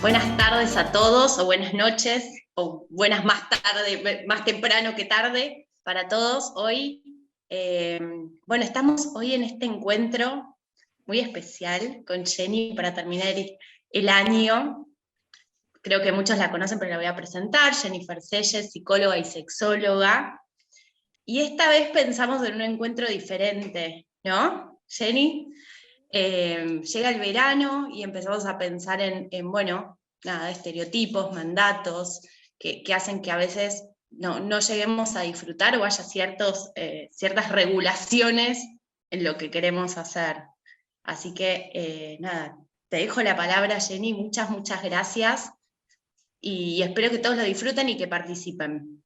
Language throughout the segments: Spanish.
Buenas tardes a todos, o buenas noches, o buenas más tarde, más temprano que tarde para todos. Hoy, bueno, estamos hoy en este encuentro muy especial con Jenny para terminar el año. Creo que muchos la conocen, pero la voy a presentar. Jennifer Selles, psicóloga y sexóloga. Y esta vez pensamos en un encuentro diferente, ¿no, Jenny? Llega el verano y empezamos a pensar bueno, nada, estereotipos, mandatos, que hacen que a veces no lleguemos a disfrutar o haya ciertas regulaciones en lo que queremos hacer. Así que, nada, te dejo la palabra, Jenny, muchas gracias, y espero que todos lo disfruten y que participen.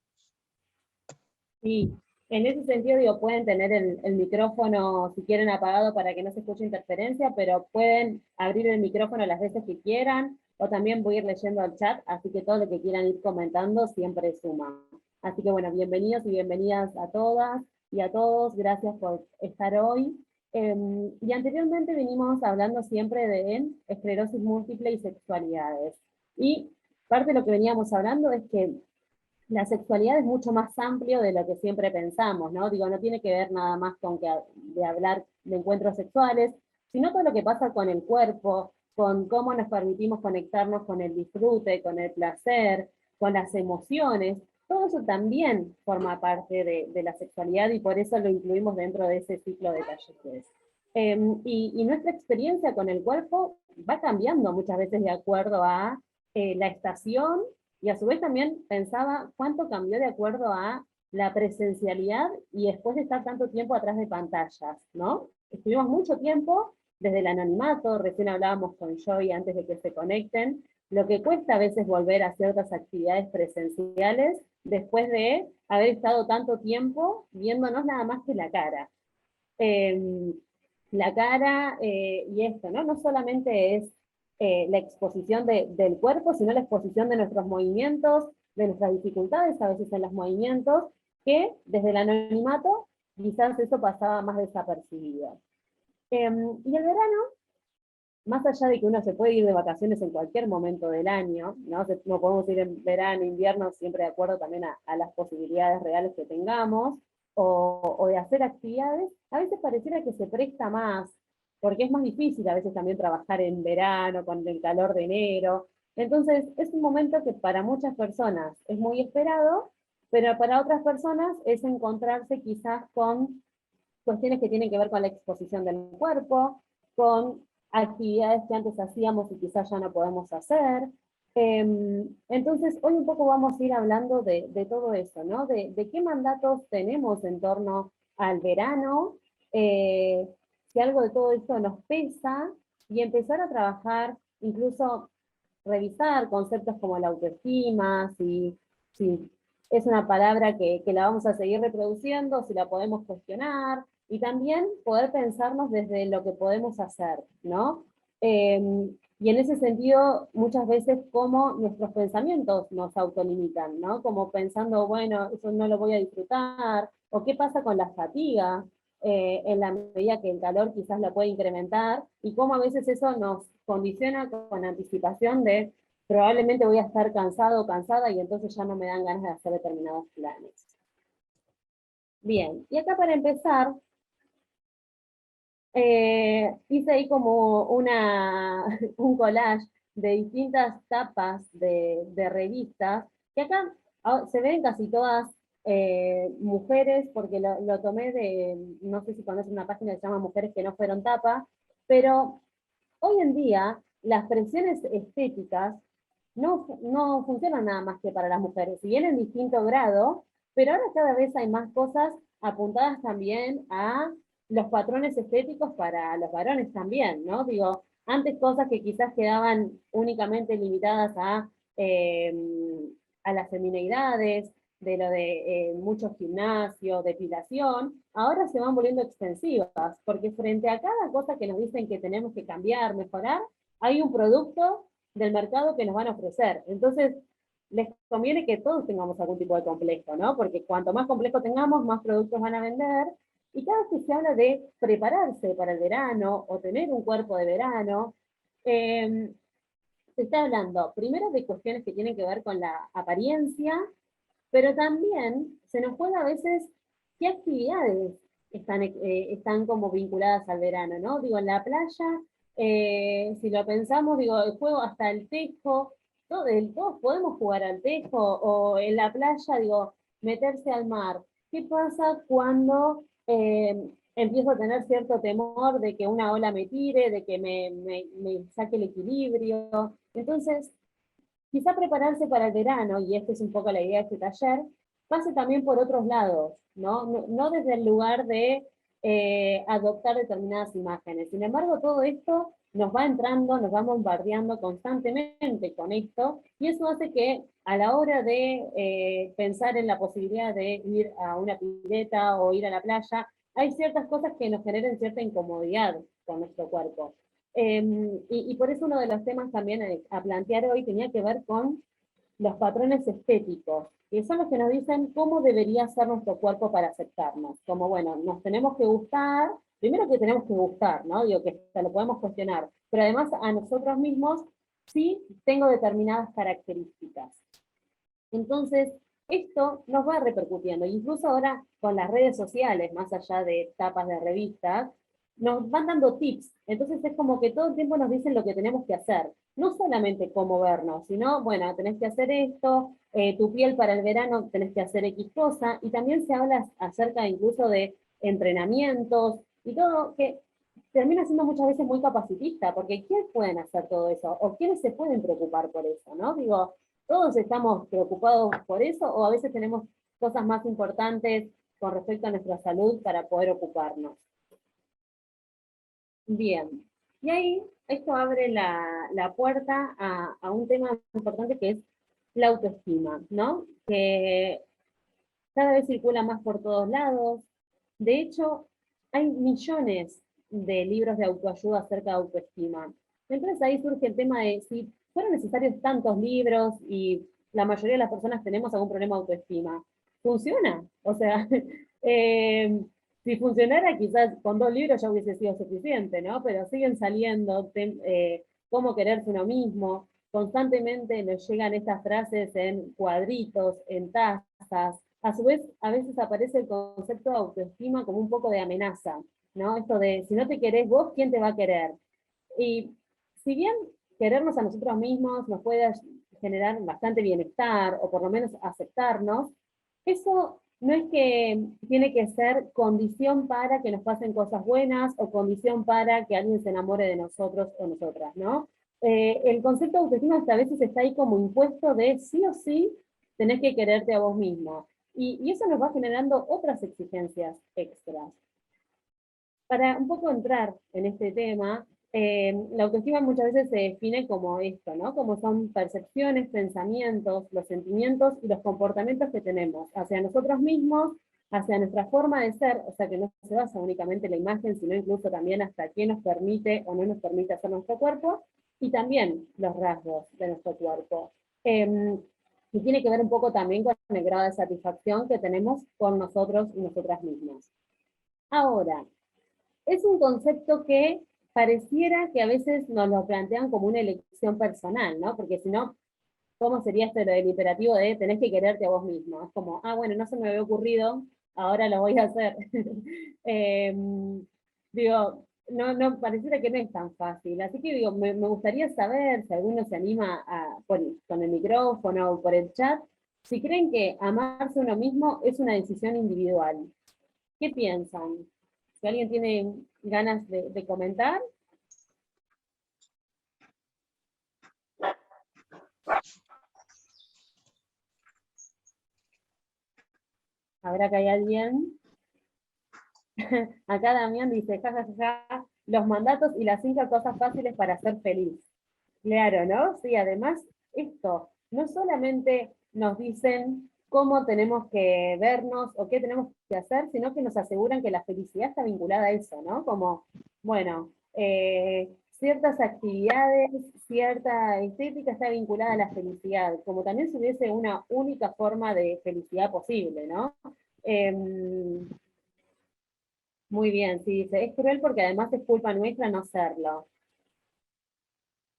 Sí, en ese sentido, digo, pueden tener el micrófono, si quieren, apagado para que no se escuche interferencia, pero pueden abrir el micrófono las veces que quieran, o también voy a ir leyendo el chat, así que todo lo que quieran ir comentando siempre suma. Así que bueno, bienvenidos y bienvenidas a todas y a todos, gracias por estar hoy. Y anteriormente venimos hablando siempre de esclerosis múltiple y sexualidades. Y parte de lo que veníamos hablando es que la sexualidad es mucho más amplio de lo que siempre pensamos, ¿no? Digo, no tiene que ver nada más con de hablar de encuentros sexuales, sino con lo que pasa con el cuerpo, con cómo nos permitimos conectarnos con el disfrute, con el placer, con las emociones. Todo eso también forma parte de la sexualidad y por eso lo incluimos dentro de ese ciclo de talleres. Y nuestra experiencia con el cuerpo va cambiando muchas veces de acuerdo a la estación, y a su vez también pensaba cuánto cambió de acuerdo a la presencialidad y después de estar tanto tiempo atrás de pantallas, ¿no? Estuvimos mucho tiempo desde el anonimato, recién hablábamos con Joy antes de que se conecten, lo que cuesta a veces volver a ciertas actividades presenciales después de haber estado tanto tiempo viéndonos nada más que la cara. La cara y esto, ¿no? No solamente es la exposición del cuerpo, sino la exposición de nuestros movimientos, de nuestras dificultades a veces en los movimientos, que desde el anonimato quizás eso pasaba más desapercibido. Y el verano, más allá de que uno se puede ir de vacaciones en cualquier momento del año, no podemos ir en verano, invierno, siempre de acuerdo también a las posibilidades reales que tengamos, o de hacer actividades, a veces pareciera que se presta más, porque es más difícil a veces también trabajar en verano, con el calor de enero. Entonces, es un momento que para muchas personas es muy esperado, pero para otras personas es encontrarse quizás con cuestiones que tienen que ver con la exposición del cuerpo, con actividades que antes hacíamos y quizás ya no podemos hacer. Entonces, hoy un poco vamos a ir hablando de todo eso, ¿no? De qué mandatos tenemos en torno al verano, si algo de todo esto nos pesa, y empezar a trabajar, incluso revisar conceptos como la autoestima, si es una palabra que la vamos a seguir reproduciendo, si la podemos cuestionar, y también poder pensarnos desde lo que podemos hacer, ¿no? Y en ese sentido, muchas veces cómo nuestros pensamientos nos autolimitan, ¿no? Como pensando, bueno, eso no lo voy a disfrutar, o qué pasa con la fatiga, en la medida que el calor quizás la puede incrementar, y cómo a veces eso nos condiciona con anticipación de probablemente voy a estar cansado o cansada y entonces ya no me dan ganas de hacer determinados planes. Bien, y acá para empezar, hice ahí como un collage de distintas tapas de revistas, que acá se ven casi todas mujeres, porque lo tomé no sé si conoces una página que se llama Mujeres que no fueron tapa, pero hoy en día las presiones estéticas no funcionan nada más que para las mujeres, si bien en distinto grado, pero ahora cada vez hay más cosas apuntadas también a los patrones estéticos para los varones también, ¿no? Digo, antes cosas que quizás quedaban únicamente limitadas a eh, a las femineidades, de lo de mucho gimnasio, depilación, ahora se van volviendo extensivas, porque frente a cada cosa que nos dicen que tenemos que cambiar, mejorar, hay un producto del mercado que nos van a ofrecer. Entonces, les conviene que todos tengamos algún tipo de complejo, ¿no? Porque cuanto más complejo tengamos, más productos van a vender. Y cada vez que se habla de prepararse para el verano o tener un cuerpo de verano, se está hablando primero de cuestiones que tienen que ver con la apariencia, pero también se nos juega a veces qué actividades están como vinculadas al verano, ¿no? Digo, en la playa, si lo pensamos, digo, el juego hasta el tejo, todos podemos jugar al tejo, o en la playa, digo, meterse al mar. ¿Qué pasa cuando empiezo a tener cierto temor de que una ola me tire, de que me saque el equilibrio? Entonces, quizá prepararse para el verano, y esta es un poco la idea de este taller, pase también por otros lados, ¿no? No desde el lugar de adoptar determinadas imágenes. Sin embargo, todo esto nos va entrando, nos va bombardeando constantemente con esto, y eso hace que a la hora de pensar en la posibilidad de ir a una pileta o ir a la playa, hay ciertas cosas que nos generen cierta incomodidad con nuestro cuerpo. Y por eso uno de los temas también a plantear hoy tenía que ver con los patrones estéticos, que son los que nos dicen cómo debería ser nuestro cuerpo para aceptarnos. Como, bueno, nos tenemos que gustar, primero que tenemos que gustar, ¿no? Digo, que hasta lo podemos cuestionar, pero además a nosotros mismos sí tengo determinadas características. Entonces, esto nos va repercutiendo, incluso ahora con las redes sociales, más allá de tapas de revistas, nos van dando tips. Entonces es como que todo el tiempo nos dicen lo que tenemos que hacer. No solamente cómo vernos, sino, bueno, tenés que hacer esto, tu piel para el verano tenés que hacer X cosa, y también se habla acerca incluso de entrenamientos y todo, que termina siendo muchas veces muy capacitista, porque ¿quiénes pueden hacer todo eso? ¿O quiénes se pueden preocupar por eso? ¿No? Digo, todos estamos preocupados por eso, o a veces tenemos cosas más importantes con respecto a nuestra salud para poder ocuparnos. Bien, y ahí esto abre la puerta a un tema importante que es la autoestima, ¿no? Que cada vez circula más por todos lados. De hecho, hay millones de libros de autoayuda acerca de autoestima. Entonces ahí surge el tema de si fueron necesarios tantos libros y la mayoría de las personas tenemos algún problema de autoestima. ¿Funciona? O sea, si funcionara quizás con 2 libros ya hubiese sido suficiente, ¿no? Pero siguen saliendo cómo quererse uno mismo. Constantemente nos llegan estas frases en cuadritos, en tazas. A su vez, a veces aparece el concepto de autoestima como un poco de amenaza, ¿no? Esto de, si no te querés vos, ¿quién te va a querer? Y si bien querernos a nosotros mismos nos puede generar bastante bienestar, o por lo menos aceptarnos, eso no es que tiene que ser condición para que nos pasen cosas buenas, o condición para que alguien se enamore de nosotros o nosotras, ¿no? El concepto de autoestima hasta a veces está ahí como impuesto de sí o sí tenés que quererte a vos mismo. Y eso nos va generando otras exigencias extras. Para un poco entrar en este tema, la autoestima muchas veces se define como esto, ¿no? Como son percepciones, pensamientos, los sentimientos y los comportamientos que tenemos hacia nosotros mismos, hacia nuestra forma de ser, o sea que no se basa únicamente en la imagen, sino incluso también hasta qué nos permite o no nos permite hacer nuestro cuerpo, y también los rasgos de nuestro cuerpo. Y tiene que ver un poco también con el grado de satisfacción que tenemos con nosotros y nosotras mismas. Ahora, es un concepto que pareciera que a veces nos lo plantean como una elección personal, ¿no? Porque si no, ¿cómo sería esto del imperativo de tenés que quererte a vos mismo? Es como, bueno, no se me había ocurrido, ahora lo voy a hacer. Digo, no, pareciera que no es tan fácil. Así que digo, me gustaría saber si alguno se anima con el micrófono o por el chat, si creen que amarse a uno mismo es una decisión individual. ¿Qué piensan? Si alguien tiene ganas de comentar. ¿Habrá que hay alguien? Acá Damián dice, ja, los mandatos y las 5 cosas fáciles para ser feliz. Claro, ¿no? Sí, además, esto, no solamente nos dicen cómo tenemos que vernos o qué tenemos que hacer, sino que nos aseguran que la felicidad está vinculada a eso, ¿no? Como, bueno, ciertas actividades, cierta estética está vinculada a la felicidad, como también si hubiese una única forma de felicidad posible, ¿no? Em, muy bien, sí, dice, es cruel porque además es culpa nuestra no serlo.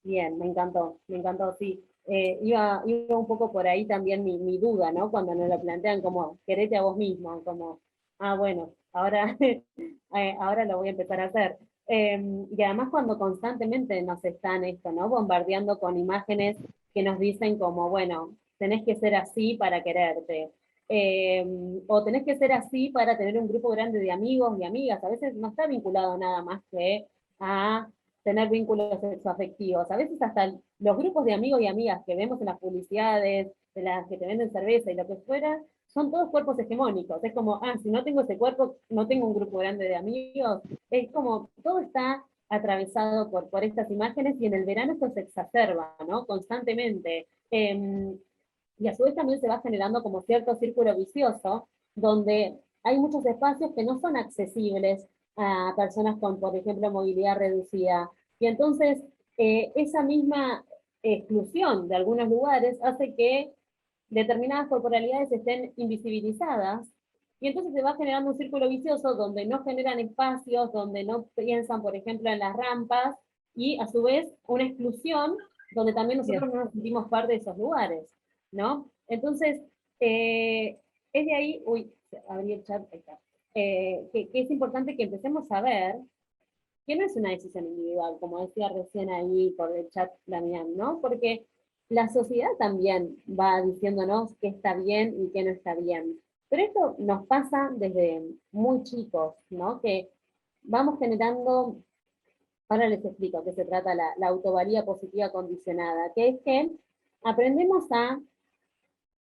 Bien, me encantó, sí. Iba un poco por ahí también mi duda, ¿no? Cuando nos lo plantean como, querete a vos mismo, como, bueno, ahora, ahora lo voy a empezar a hacer. Y además cuando constantemente nos están esto, ¿no? Bombardeando con imágenes que nos dicen como, bueno, tenés que ser así para quererte. O tenés que ser así para tener un grupo grande de amigos y amigas. A veces no está vinculado nada más que a tener vínculos sexoafectivos. A veces hasta los grupos de amigos y amigas que vemos en las publicidades, de las que te venden cerveza y lo que fuera, son todos cuerpos hegemónicos. Es como, si no tengo ese cuerpo, no tengo un grupo grande de amigos. Es como, todo está atravesado por estas imágenes y en el verano esto se exacerba, ¿no? Constantemente. Y a su vez también se va generando como cierto círculo vicioso, donde hay muchos espacios que no son accesibles a personas con, por ejemplo, movilidad reducida. Y entonces, esa misma exclusión de algunos lugares hace que determinadas corporalidades estén invisibilizadas, y entonces se va generando un círculo vicioso donde no generan espacios, donde no piensan, por ejemplo, en las rampas, y a su vez una exclusión donde también nosotros no nos sentimos parte de esos lugares, ¿no? Entonces, es de ahí, abrí el chat, ahí está, que es importante que empecemos a ver que no es una decisión individual, como decía recién ahí por el chat Damián, ¿no? Porque la sociedad también va diciéndonos qué está bien y qué no está bien. Pero esto nos pasa desde muy chicos, ¿no? Que vamos generando, ahora les explico qué se trata la autovalía positiva condicionada, que es que aprendemos a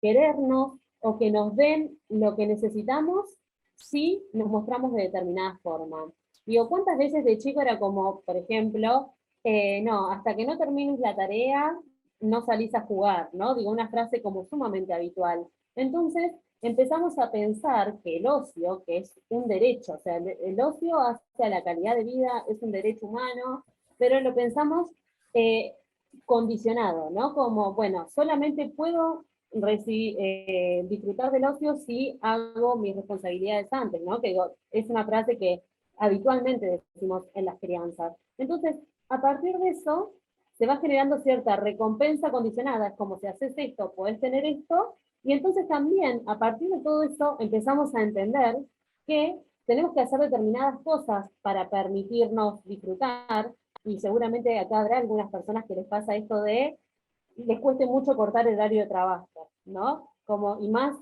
querernos o que nos den lo que necesitamos si nos mostramos de determinada forma. Digo, ¿cuántas veces de chico era como, por ejemplo, no, hasta que no termines la tarea, no salís a jugar, ¿no? Digo, una frase como sumamente habitual. Entonces, empezamos a pensar que el ocio, que es un derecho, o sea, el ocio hacia la calidad de vida es un derecho humano, pero lo pensamos eh, condicionado, ¿no? Como, bueno, solamente puedo disfrutar del ocio si hago mis responsabilidades antes, ¿no? Que digo, es una frase que habitualmente decimos en las crianzas. Entonces, a partir de eso, se va generando cierta recompensa condicionada, es como si haces esto, podés tener esto, y entonces también, a partir de todo eso, empezamos a entender que tenemos que hacer determinadas cosas para permitirnos disfrutar, y seguramente acá habrá algunas personas que les pasa esto de les cueste mucho cortar el horario de trabajo, ¿no? Como, y más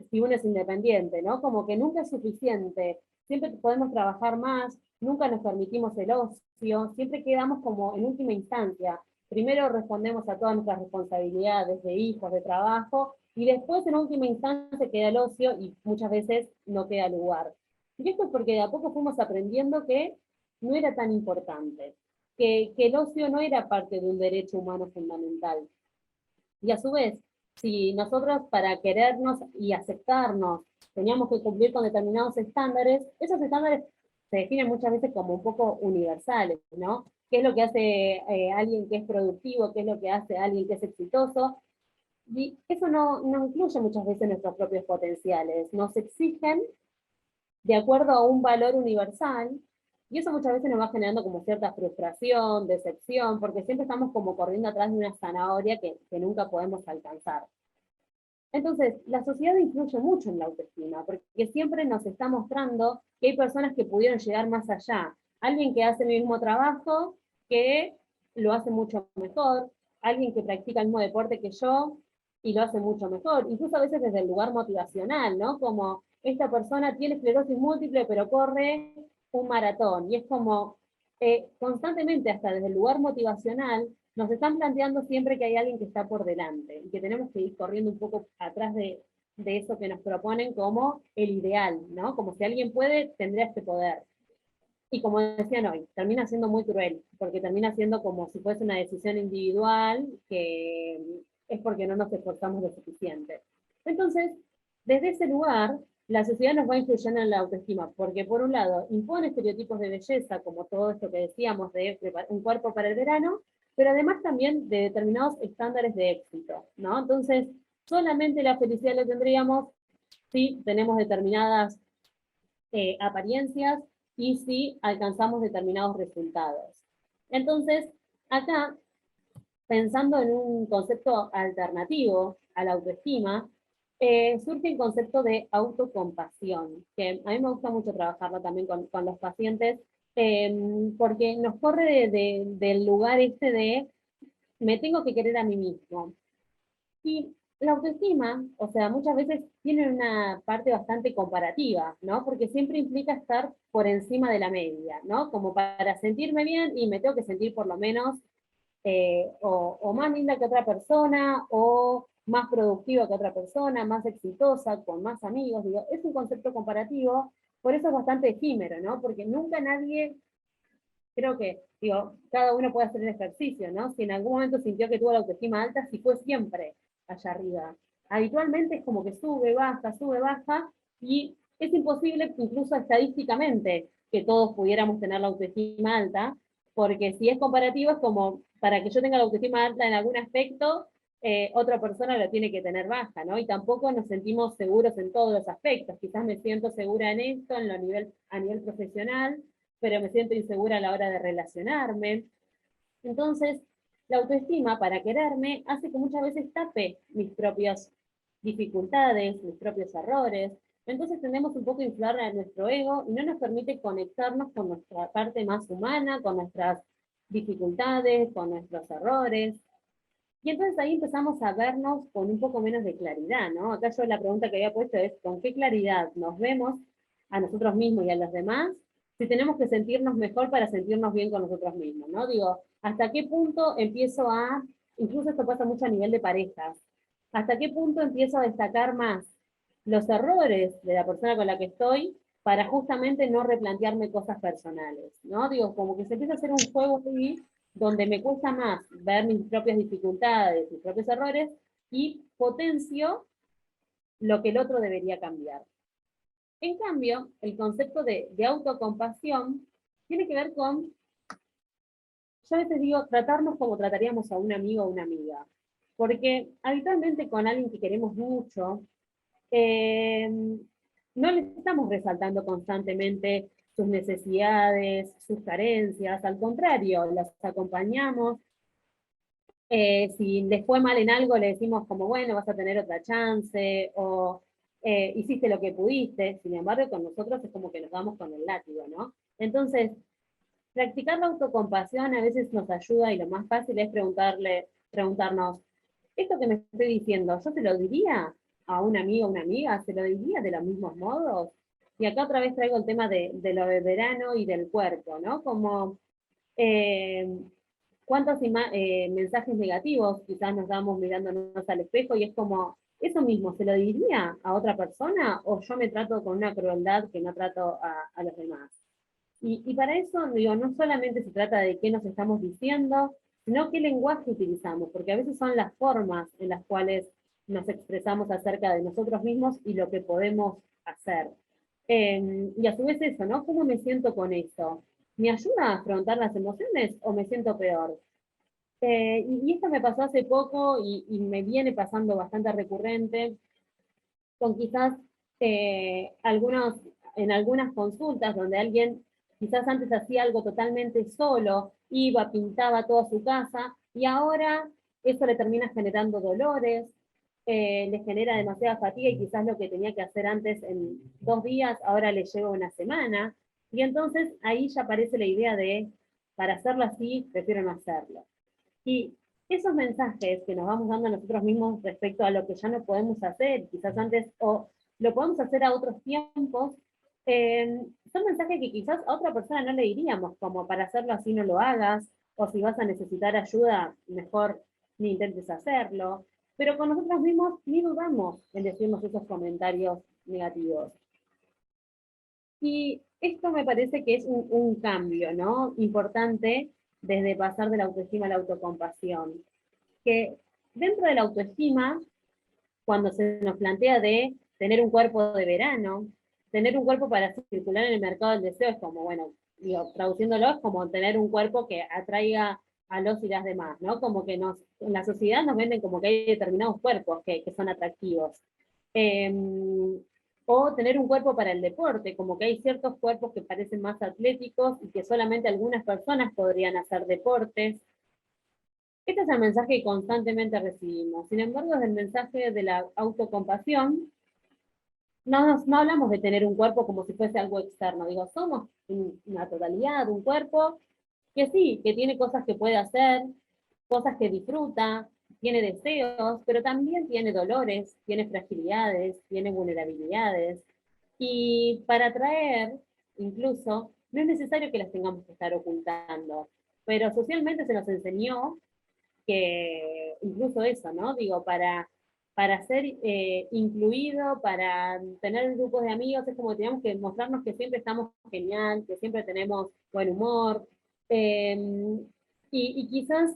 si uno es independiente, ¿no? Como que nunca es suficiente, siempre podemos trabajar más, nunca nos permitimos el ocio, siempre quedamos como en última instancia. Primero respondemos a todas nuestras responsabilidades de hijos, de trabajo, y después en última instancia queda el ocio y muchas veces no queda lugar. Y esto es porque de a poco fuimos aprendiendo que no era tan importante, que el ocio no era parte de un derecho humano fundamental. Y a su vez, si nosotros para querernos y aceptarnos teníamos que cumplir con determinados estándares, esos estándares se definen muchas veces como un poco universales, ¿no? ¿Qué es lo que hace alguien que es productivo? ¿Qué es lo que hace alguien que es exitoso? Y eso no incluye muchas veces nuestros propios potenciales. Nos exigen de acuerdo a un valor universal, y eso muchas veces nos va generando como cierta frustración, decepción, porque siempre estamos como corriendo atrás de una zanahoria que nunca podemos alcanzar. Entonces, la sociedad influye mucho en la autoestima, porque siempre nos está mostrando que hay personas que pudieron llegar más allá. Alguien que hace el mismo trabajo, que lo hace mucho mejor, alguien que practica el mismo deporte que yo y lo hace mucho mejor, incluso a veces desde el lugar motivacional, ¿no? Como esta persona tiene esclerosis múltiple, pero corre un maratón, y es como constantemente, hasta desde el lugar motivacional, nos están planteando siempre que hay alguien que está por delante y que tenemos que ir corriendo un poco atrás de eso que nos proponen como el ideal, ¿no? Como si alguien puede, tendría este poder. Y como decían hoy, termina siendo muy cruel, porque termina siendo como si fuese una decisión individual que es porque no nos esforzamos lo suficiente. Entonces, desde ese lugar, la sociedad nos va influyendo en la autoestima, porque por un lado impone estereotipos de belleza, como todo esto que decíamos de un cuerpo para el verano, pero además también de determinados estándares de éxito, ¿no? Entonces, solamente la felicidad la tendríamos si tenemos determinadas apariencias y si alcanzamos determinados resultados. Entonces, acá, pensando en un concepto alternativo a la autoestima, surge el concepto de autocompasión, que a mí me gusta mucho trabajarlo también con los pacientes, porque nos corre del lugar este de me tengo que querer a mí mismo. Y la autoestima, o sea, muchas veces tiene una parte bastante comparativa, ¿no? Porque siempre implica estar por encima de la media, ¿no? Como para sentirme bien y me tengo que sentir por lo menos o más linda que otra persona, o más productiva que otra persona, más exitosa, con más amigos. Digo, es un concepto comparativo, por eso es bastante efímero, ¿no? Porque nunca nadie, creo que, digo, cada uno puede hacer el ejercicio, ¿no? Si en algún momento sintió que tuvo la autoestima alta, si fue siempre allá arriba. Habitualmente es como que sube, baja, y es imposible, incluso estadísticamente, que todos pudiéramos tener la autoestima alta, porque si es comparativo es como, para que yo tenga la autoestima alta en algún aspecto, otra persona la tiene que tener baja, ¿no? Y tampoco nos sentimos seguros en todos los aspectos. Quizás me siento segura en esto, a nivel profesional, pero me siento insegura a la hora de relacionarme. Entonces, la autoestima, para quererme, hace que muchas veces tape mis propias dificultades, mis propios errores. Entonces tendemos un poco a inflar a nuestro ego y no nos permite conectarnos con nuestra parte más humana, con nuestras dificultades, con nuestros errores. Y entonces ahí empezamos a vernos con un poco menos de claridad, ¿no? Acá yo la pregunta que había puesto es, ¿con qué claridad nos vemos a nosotros mismos y a los demás? Si tenemos que sentirnos mejor para sentirnos bien con nosotros mismos, ¿no? Digo, ¿hasta qué punto empiezo a, incluso esto pasa mucho a nivel de parejas, ¿hasta qué punto empiezo a destacar más los errores de la persona con la que estoy para justamente no replantearme cosas personales, ¿no? Digo, como que se empieza a hacer un juego ahí donde me cuesta más ver mis propias dificultades, mis propios errores, y potencio lo que el otro debería cambiar. En cambio, el concepto de autocompasión tiene que ver con, yo a veces digo, tratarnos como trataríamos a un amigo o una amiga. Porque habitualmente con alguien que queremos mucho, no le estamos resaltando constantemente sus necesidades, sus carencias, al contrario, las acompañamos. Si les fue mal en algo, le decimos como, bueno, vas a tener otra chance, o hiciste lo que pudiste. Sin embargo, con nosotros es como que nos damos con el látigo, ¿no? Entonces, practicar la autocompasión a veces nos ayuda, y lo más fácil es preguntarnos, ¿esto que me estoy diciendo, yo se lo diría a un amigo o una amiga? ¿Se lo diría de los mismos modos? Y acá otra vez traigo el tema de lo de verano y del cuerpo, ¿no? Como eh, cuántos mensajes negativos quizás nos damos mirándonos al espejo, y es como, ¿eso mismo se lo diría a otra persona, o yo me trato con una crueldad que no trato a los demás? Y para eso, digo, no solamente se trata de qué nos estamos diciendo, sino qué lenguaje utilizamos, porque a veces son las formas en las cuales nos expresamos acerca de nosotros mismos y lo que podemos hacer. Y a su vez eso, ¿no? ¿Cómo me siento con eso? ¿Me ayuda a afrontar las emociones o me siento peor? Y esto me pasó hace poco y me viene pasando bastante recurrente, con quizás en algunas consultas donde alguien quizás antes hacía algo totalmente solo, iba, pintaba toda su casa, y ahora eso le termina generando dolores, le genera demasiada fatiga, y quizás lo que tenía que hacer antes en 2 días, ahora le lleva una semana, y entonces ahí ya aparece la idea de, para hacerlo así, prefiero no hacerlo. Y esos mensajes que nos vamos dando a nosotros mismos respecto a lo que ya no podemos hacer, quizás antes, o lo podemos hacer a otros tiempos, son mensajes que quizás a otra persona no le diríamos, como para hacerlo así no lo hagas, o si vas a necesitar ayuda, mejor ni intentes hacerlo. Pero con nosotros mismos ni dudamos en decirnos esos comentarios negativos. Y esto me parece que es un cambio, ¿no? Importante, desde pasar de la autoestima a la autocompasión. Que dentro de la autoestima, cuando se nos plantea de tener un cuerpo de verano, tener un cuerpo para circular en el mercado del deseo es como, bueno, digo, traduciéndolo es como tener un cuerpo que atraiga a los y las demás, ¿no? Como que en la sociedad nos venden como que hay determinados cuerpos que son atractivos. Eh, o tener un cuerpo para el deporte, como que hay ciertos cuerpos que parecen más atléticos y que solamente algunas personas podrían hacer deportes. Este es el mensaje que constantemente recibimos. Sin embargo, desde el mensaje de la autocompasión, no hablamos de tener un cuerpo como si fuese algo externo. Digo, somos una totalidad, un cuerpo que sí, que tiene cosas que puede hacer, cosas que disfruta, tiene deseos, pero también tiene dolores, tiene fragilidades, tiene vulnerabilidades. Y para atraer, incluso, no es necesario que las tengamos que estar ocultando, pero socialmente se nos enseñó que incluso eso, ¿no? Digo, para ser incluido, para tener grupos de amigos, es como que tenemos que mostrarnos que siempre estamos genial, que siempre tenemos buen humor, eh, y quizás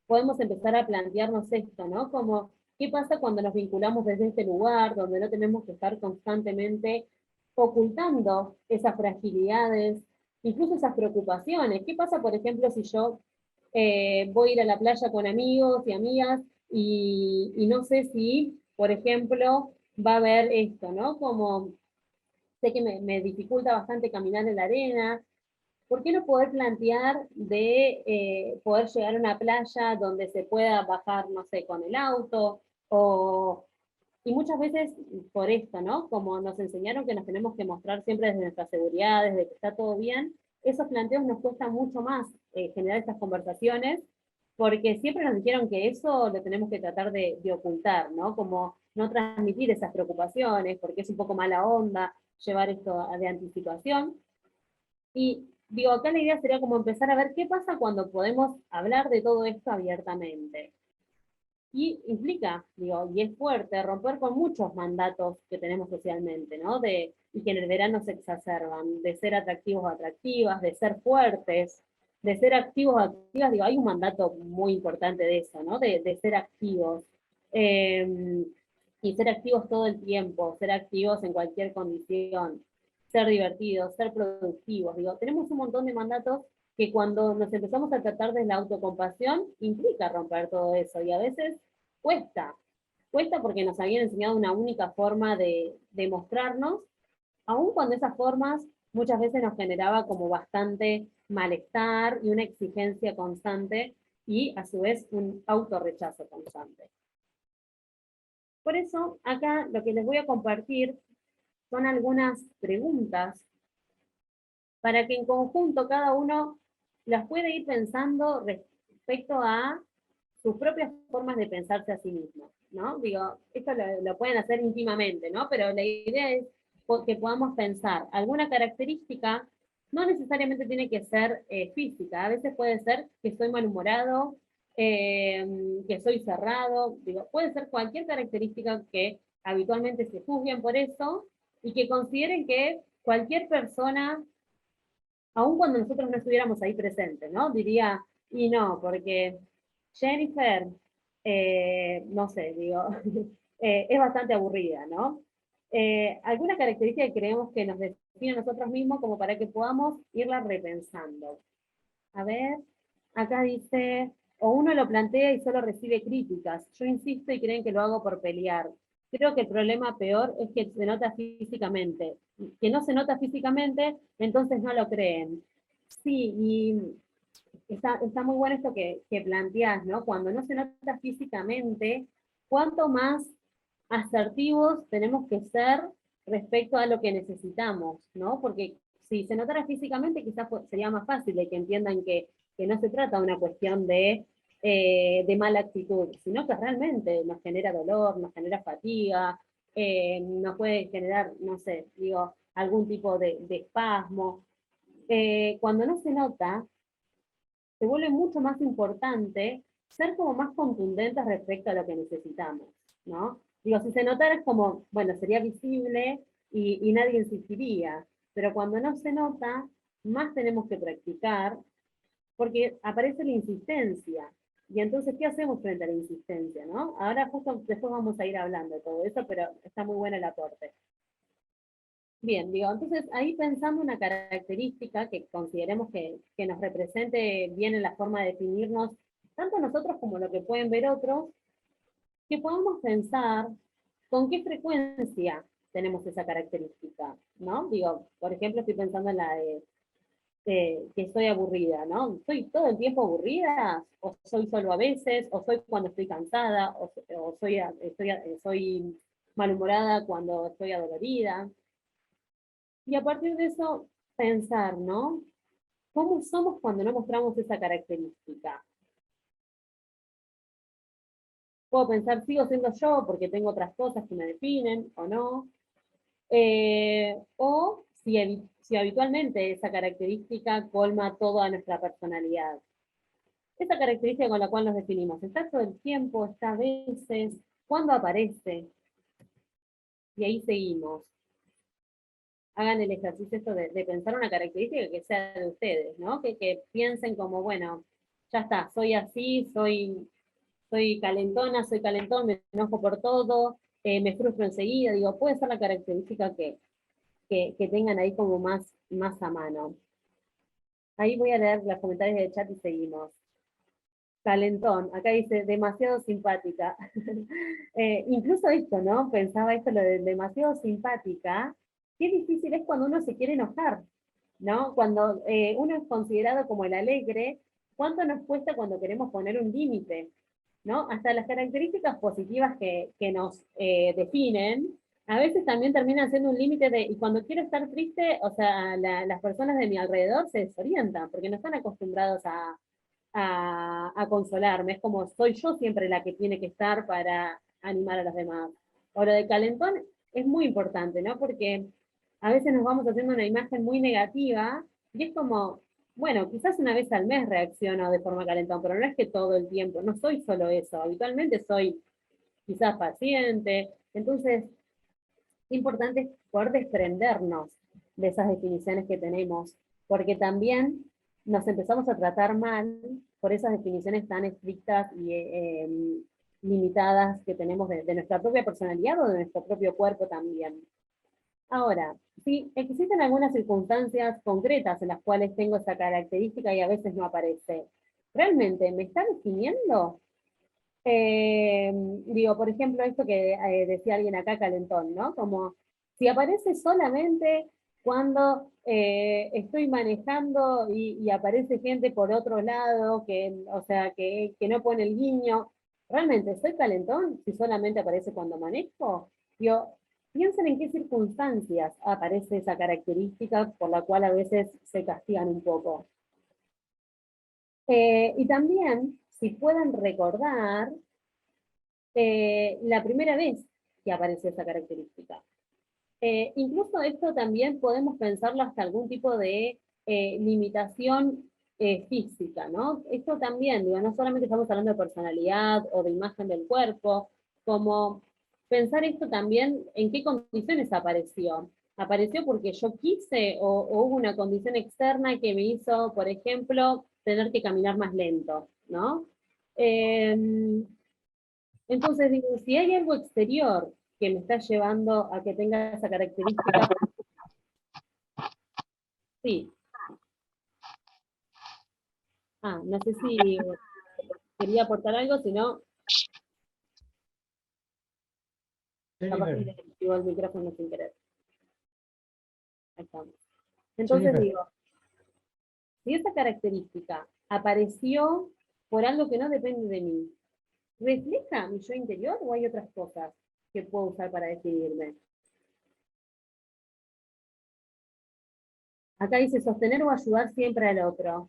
podemos empezar a plantearnos esto, ¿no? Como, ¿qué pasa cuando nos vinculamos desde este lugar, donde no tenemos que estar constantemente ocultando esas fragilidades, incluso esas preocupaciones? ¿Qué pasa, por ejemplo, si yo voy a ir a la playa con amigos y amigas y no sé si, por ejemplo, va a haber esto, ¿no? Como sé que me dificulta bastante caminar en la arena, ¿por qué no poder plantear de poder llegar a una playa donde se pueda bajar, no sé, con el auto? Y muchas veces por esto, ¿no? Como nos enseñaron que nos tenemos que mostrar siempre desde nuestra seguridad, desde que está todo bien, esos planteos nos cuesta mucho más generar estas conversaciones, porque siempre nos dijeron que eso lo tenemos que tratar de ocultar, ¿no? Como no transmitir esas preocupaciones, porque es un poco mala onda llevar esto de anticipación. Y digo, acá la idea sería como empezar a ver qué pasa cuando podemos hablar de todo esto abiertamente. Y implica, digo, y es fuerte, romper con muchos mandatos que tenemos socialmente, ¿no? Y que en el verano se exacerban, de ser atractivos o atractivas, de ser fuertes, de ser activos o activas, digo, hay un mandato muy importante de eso, ¿no? De ser activos. Eh, y ser activos todo el tiempo, ser activos en cualquier condición, ser divertidos, ser productivos, digo, tenemos un montón de mandatos que cuando nos empezamos a tratar de la autocompasión, implica romper todo eso, y a veces cuesta porque nos habían enseñado una única forma de mostrarnos, aun cuando esas formas muchas veces nos generaba como bastante malestar y una exigencia constante, y a su vez un autorrechazo constante. Por eso, acá lo que les voy a compartir son algunas preguntas para que en conjunto cada uno las pueda ir pensando respecto a sus propias formas de pensarse a sí mismo, ¿no? Digo, esto lo pueden hacer íntimamente, ¿no? Pero la idea es que podamos pensar alguna característica, no necesariamente tiene que ser física, a veces puede ser que estoy malhumorado, que soy cerrado, digo, puede ser cualquier característica que habitualmente se juzguen por eso y que consideren que cualquier persona, aun cuando nosotros no estuviéramos ahí presentes, ¿no? Diría, y no, porque Jennifer, no sé, digo, es bastante aburrida, ¿no? Alguna característica que creemos que nos define a nosotros mismos como para que podamos irla repensando. A ver, acá dice, o uno lo plantea y solo recibe críticas. Yo insisto y creen que lo hago por pelear. Creo que el problema peor es que se nota físicamente. Que no se nota físicamente, entonces no lo creen. Sí, y está muy bueno esto que planteás, ¿no? Cuando no se nota físicamente, ¿cuánto más asertivos tenemos que ser respecto a lo que necesitamos, ¿no? Porque si se notara físicamente, quizás sería más fácil de que entiendan que no se trata de una cuestión de mala actitud, sino que realmente nos genera dolor, nos genera fatiga, nos puede generar, no sé, digo, algún tipo de espasmo. Cuando no se nota, se vuelve mucho más importante ser como más contundentes respecto a lo que necesitamos, ¿no? Digo, si se notara es como, bueno, sería visible y nadie insistiría, pero cuando no se nota, más tenemos que practicar, porque aparece la insistencia. Y entonces, ¿qué hacemos frente a la insistencia, no? Ahora justo después vamos a ir hablando de todo eso, pero está muy bueno el aporte. Bien, digo, entonces ahí pensando una característica que consideremos que nos represente bien en la forma de definirnos, tanto nosotros como lo que pueden ver otros, que podamos pensar con qué frecuencia tenemos esa característica, ¿no? Digo, por ejemplo, estoy pensando en la de que estoy aburrida, ¿no? ¿Soy todo el tiempo aburrida? ¿O soy solo a veces? ¿O soy cuando estoy cansada? ¿O soy malhumorada cuando estoy adolorida? Y a partir de eso, pensar, ¿no? ¿Cómo somos cuando no mostramos esa característica? Puedo pensar, sigo siendo yo porque tengo otras cosas que me definen o no. O si habitualmente esa característica colma toda nuestra personalidad. Esa característica con la cual nos definimos, ¿está todo el tiempo? ¿Está a veces? ¿Cuándo aparece? Y ahí seguimos. Hagan el ejercicio esto de pensar una característica que sea de ustedes, ¿no? Que piensen como, bueno, ya está, soy así, soy calentona, soy calentón, me enojo por todo, me frustro enseguida, digo, puede ser la característica que tengan ahí como más a mano. Ahí voy a leer los comentarios del chat y seguimos. Calentón, acá dice, demasiado simpática. Incluso esto, ¿no? Pensaba esto, lo de demasiado simpática, qué difícil es cuando uno se quiere enojar, ¿no? Cuando uno es considerado como el alegre, ¿cuánto nos cuesta cuando queremos poner un límite? ¿No? Hasta las características positivas que nos definen, a veces también terminan siendo un límite de, y cuando quiero estar triste, o sea, las personas de mi alrededor se desorientan, porque no están acostumbrados a consolarme, es como soy yo siempre la que tiene que estar para animar a los demás. O lo de calentón es muy importante, ¿no? Porque a veces nos vamos haciendo una imagen muy negativa y es como, bueno, quizás una vez al mes reacciono de forma calentón, pero no es que todo el tiempo, no soy solo eso, habitualmente soy quizás paciente, entonces es importante poder desprendernos de esas definiciones que tenemos, porque también nos empezamos a tratar mal por esas definiciones tan estrictas y limitadas que tenemos de nuestra propia personalidad o de nuestro propio cuerpo también. Ahora, sí, existen algunas circunstancias concretas en las cuales tengo esa característica y a veces no aparece. ¿Realmente me está definiendo? Digo, por ejemplo, esto que decía alguien acá, calentón, ¿no? Como si aparece solamente cuando estoy manejando y aparece gente por otro lado, o sea, que no pone el guiño. ¿Realmente soy calentón si solamente aparece cuando manejo? Digo, piensen en qué circunstancias aparece esa característica por la cual a veces se castigan un poco. Y también, si pueden recordar, la primera vez que apareció esa característica. Incluso esto también podemos pensarlo hasta algún tipo de limitación física, ¿no? Esto también, digo, no solamente estamos hablando de personalidad o de imagen del cuerpo, como pensar esto también en qué condiciones apareció. ¿Apareció porque yo quise o hubo una condición externa que me hizo, por ejemplo, tener que caminar más lento, ¿no? Entonces digo, si hay algo exterior que me está llevando a que tenga esa característica, sí. No sé si quería aportar algo, si no, capaz que Jennifer, le activo el micrófono sin querer. Ahí estamos. Entonces Jennifer, digo, si esa característica apareció por algo que no depende de mí, ¿refleja mi yo interior o hay otras cosas que puedo usar para definirme? Acá dice sostener o ayudar siempre al otro.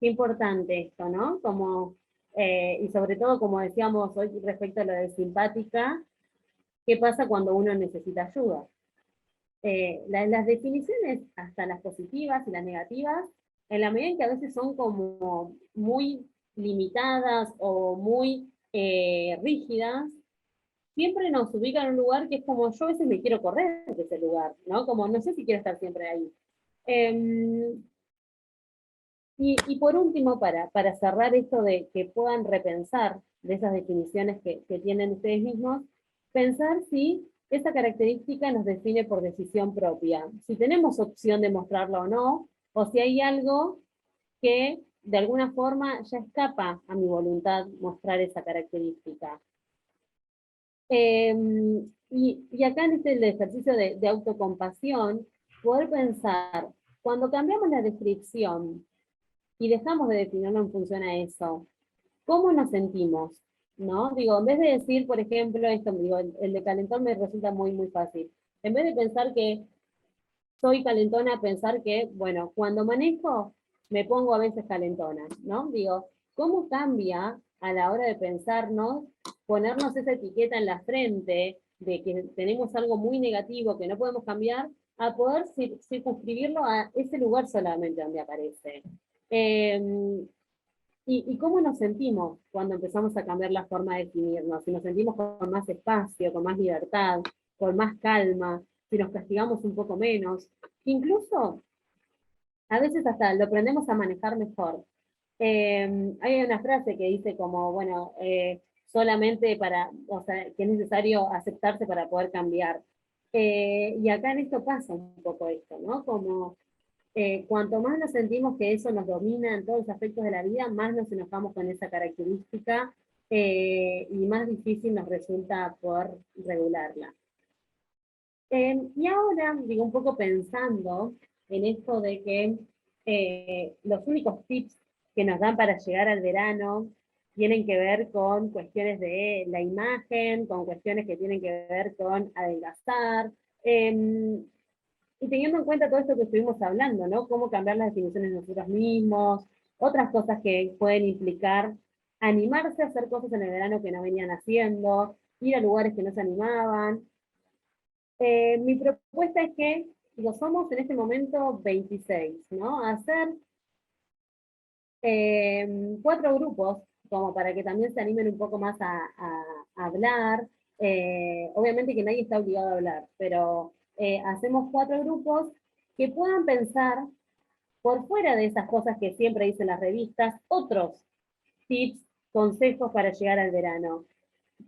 Qué importante esto, ¿no? Como, y sobre todo, como decíamos hoy respecto a lo de simpática, ¿qué pasa cuando uno necesita ayuda? Las definiciones, hasta las positivas y las negativas, en la medida en que a veces son como muy limitadas o muy rígidas, siempre nos ubican en un lugar que es como yo a veces me quiero correr de ese lugar, ¿no? Como no sé si quiero estar siempre ahí. Y por último, para cerrar esto de que puedan repensar de esas definiciones que tienen ustedes mismos, pensar si esa característica nos define por decisión propia, si tenemos opción de mostrarla o no, o si hay algo que de alguna forma ya escapa a mi voluntad mostrar esa característica. Y acá en el ejercicio de autocompasión, poder pensar, cuando cambiamos la descripción y dejamos de definirlo en función a eso, ¿cómo nos sentimos? ¿No? Digo, en vez de decir, por ejemplo, esto, digo, el de calentón me resulta muy, muy fácil. En vez de pensar que soy calentona, pensar que, bueno, cuando manejo, me pongo a veces calentona, ¿no? Digo, ¿cómo cambia a la hora de pensarnos, ponernos esa etiqueta en la frente de que tenemos algo muy negativo que no podemos cambiar, a poder circunscribirlo a ese lugar solamente donde aparece? ¿Y cómo nos sentimos cuando empezamos a cambiar la forma de definirnos? Si nos sentimos con más espacio, con más libertad, con más calma, si nos castigamos un poco menos. Incluso, a veces hasta lo aprendemos a manejar mejor. Hay una frase que dice como, bueno, solamente para, o sea, que es necesario aceptarse para poder cambiar. Y acá en esto pasa un poco esto, ¿no? Como cuanto más nos sentimos que eso nos domina en todos los aspectos de la vida, más nos enojamos con esa característica y más difícil nos resulta poder regularla. Y ahora, digo, un poco pensando en esto de que los únicos tips que nos dan para llegar al verano tienen que ver con cuestiones de la imagen, con cuestiones que tienen que ver con adelgazar, y teniendo en cuenta todo esto que estuvimos hablando, ¿no? Cómo cambiar las definiciones de nosotros mismos, otras cosas que pueden implicar animarse a hacer cosas en el verano que no venían haciendo, ir a lugares que no se animaban. Mi propuesta es que, digo, somos en este momento 26, ¿no? Hacer 4 grupos, como para que también se animen un poco más a hablar. Obviamente que nadie está obligado a hablar, pero hacemos 4 grupos que puedan pensar por fuera de esas cosas que siempre dicen las revistas, otros tips, consejos para llegar al verano.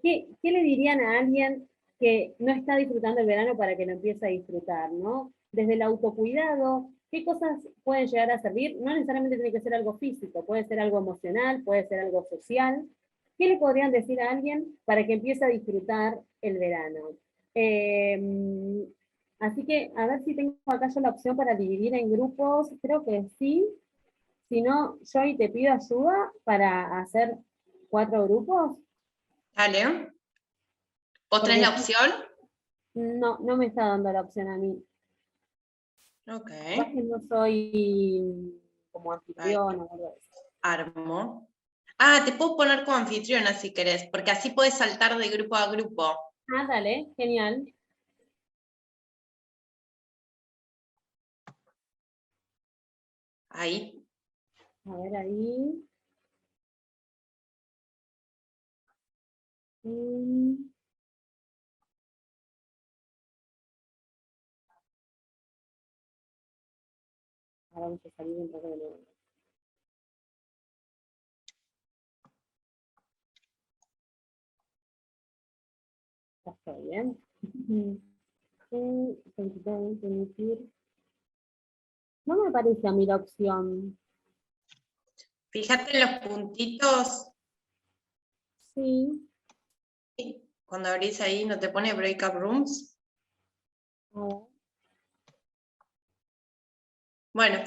¿Qué le dirían a alguien que no está disfrutando el verano para que lo empiece a disfrutar, ¿no? Desde el autocuidado, ¿qué cosas pueden llegar a servir? No necesariamente tiene que ser algo físico, puede ser algo emocional, puede ser algo social. ¿Qué le podrían decir a alguien para que empiece a disfrutar el verano? Así que, a ver si tengo acá yo la opción para dividir en grupos, creo que sí. Si no, Joy, te pido ayuda para hacer 4 grupos. Dale. ¿Vos tenés Porque la opción? no me está dando la opción a mí. Ok. Capaz que no soy como Ahí anfitriona o algo de eso. armo. Ah, te puedo poner como anfitriona si querés, porque así podés saltar de grupo a grupo. Ah, dale, genial. Ahí. A ver ahí. Mm, ahora vamos a salir un poco de nuevo. Ya estoy, bien. Permitir. No me parece a mí la opción. Fíjate en los puntitos. Sí. Cuando abrís ahí, ¿no te pone breakout rooms? A ver. Bueno,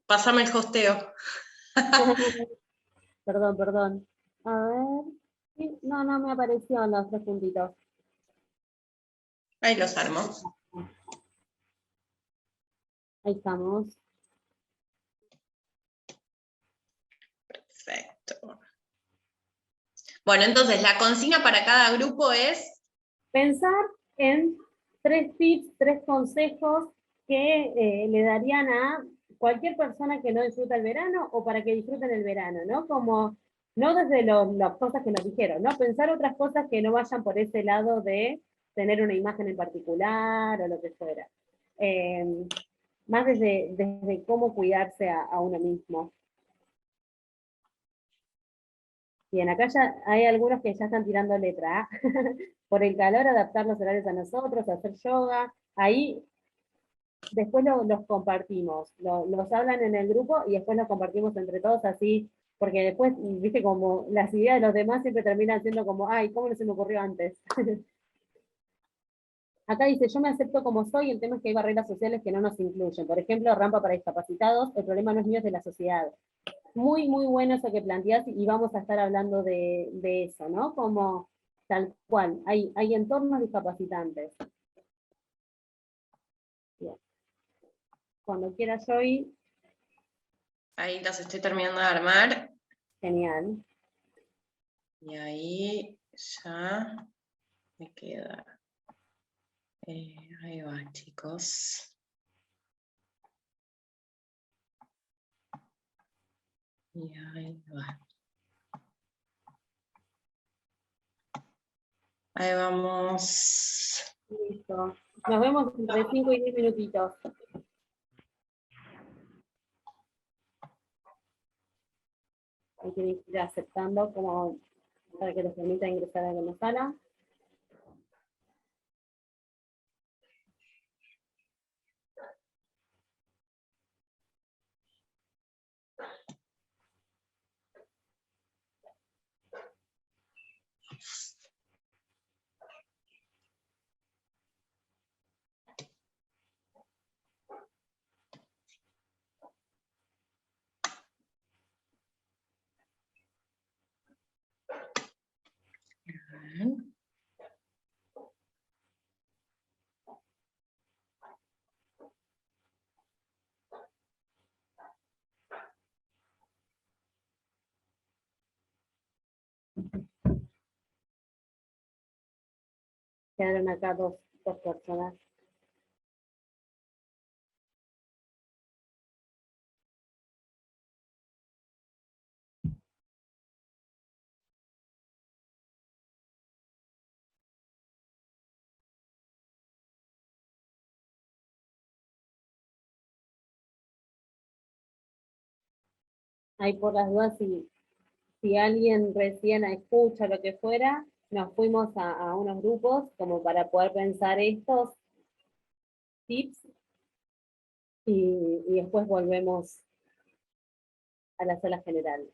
pasame el hosteo. Perdón, perdón. A ver. Sí, no me aparecieron los 3 puntitos. Ahí los armo. Ahí estamos. Perfecto. Bueno, entonces la consigna para cada grupo es... Pensar en 3 tips, 3 consejos que le darían a cualquier persona que no disfruta el verano o para que disfruten el verano, ¿no? Como, no desde las cosas que nos dijeron, ¿no? Pensar otras cosas que no vayan por ese lado de tener una imagen en particular o lo que fuera. Más desde cómo cuidarse a uno mismo. Bien, acá ya hay algunos que ya están tirando letra. ¿Ah? Por el calor, adaptar los horarios a nosotros, hacer yoga. Ahí después los compartimos. Los hablan en el grupo y después los compartimos entre todos así, porque después, viste, como las ideas de los demás siempre terminan siendo como, ay, ¿cómo no se me ocurrió antes? Acá dice, yo me acepto como soy, el tema es que hay barreras sociales que no nos incluyen. Por ejemplo, rampa para discapacitados, el problema no es mío, es de la sociedad. Muy, muy bueno eso que planteás y vamos a estar hablando de eso, ¿no? Como tal cual, hay entornos discapacitantes. Bien. Cuando quieras, Joy, Ahí los estoy terminando de armar. genial. Y ahí ya me queda. Ahí va, chicos. Y ahí va. Ahí vamos. Listo. Nos vemos entre 5 y 10 minutitos. Hay que ir aceptando como para que les permita ingresar a la sala. Quedaron acá dos personas. Ahí por las dudas, si alguien recién escucha lo que fuera, nos fuimos a unos grupos como para poder pensar estos tips y después volvemos a la sala general.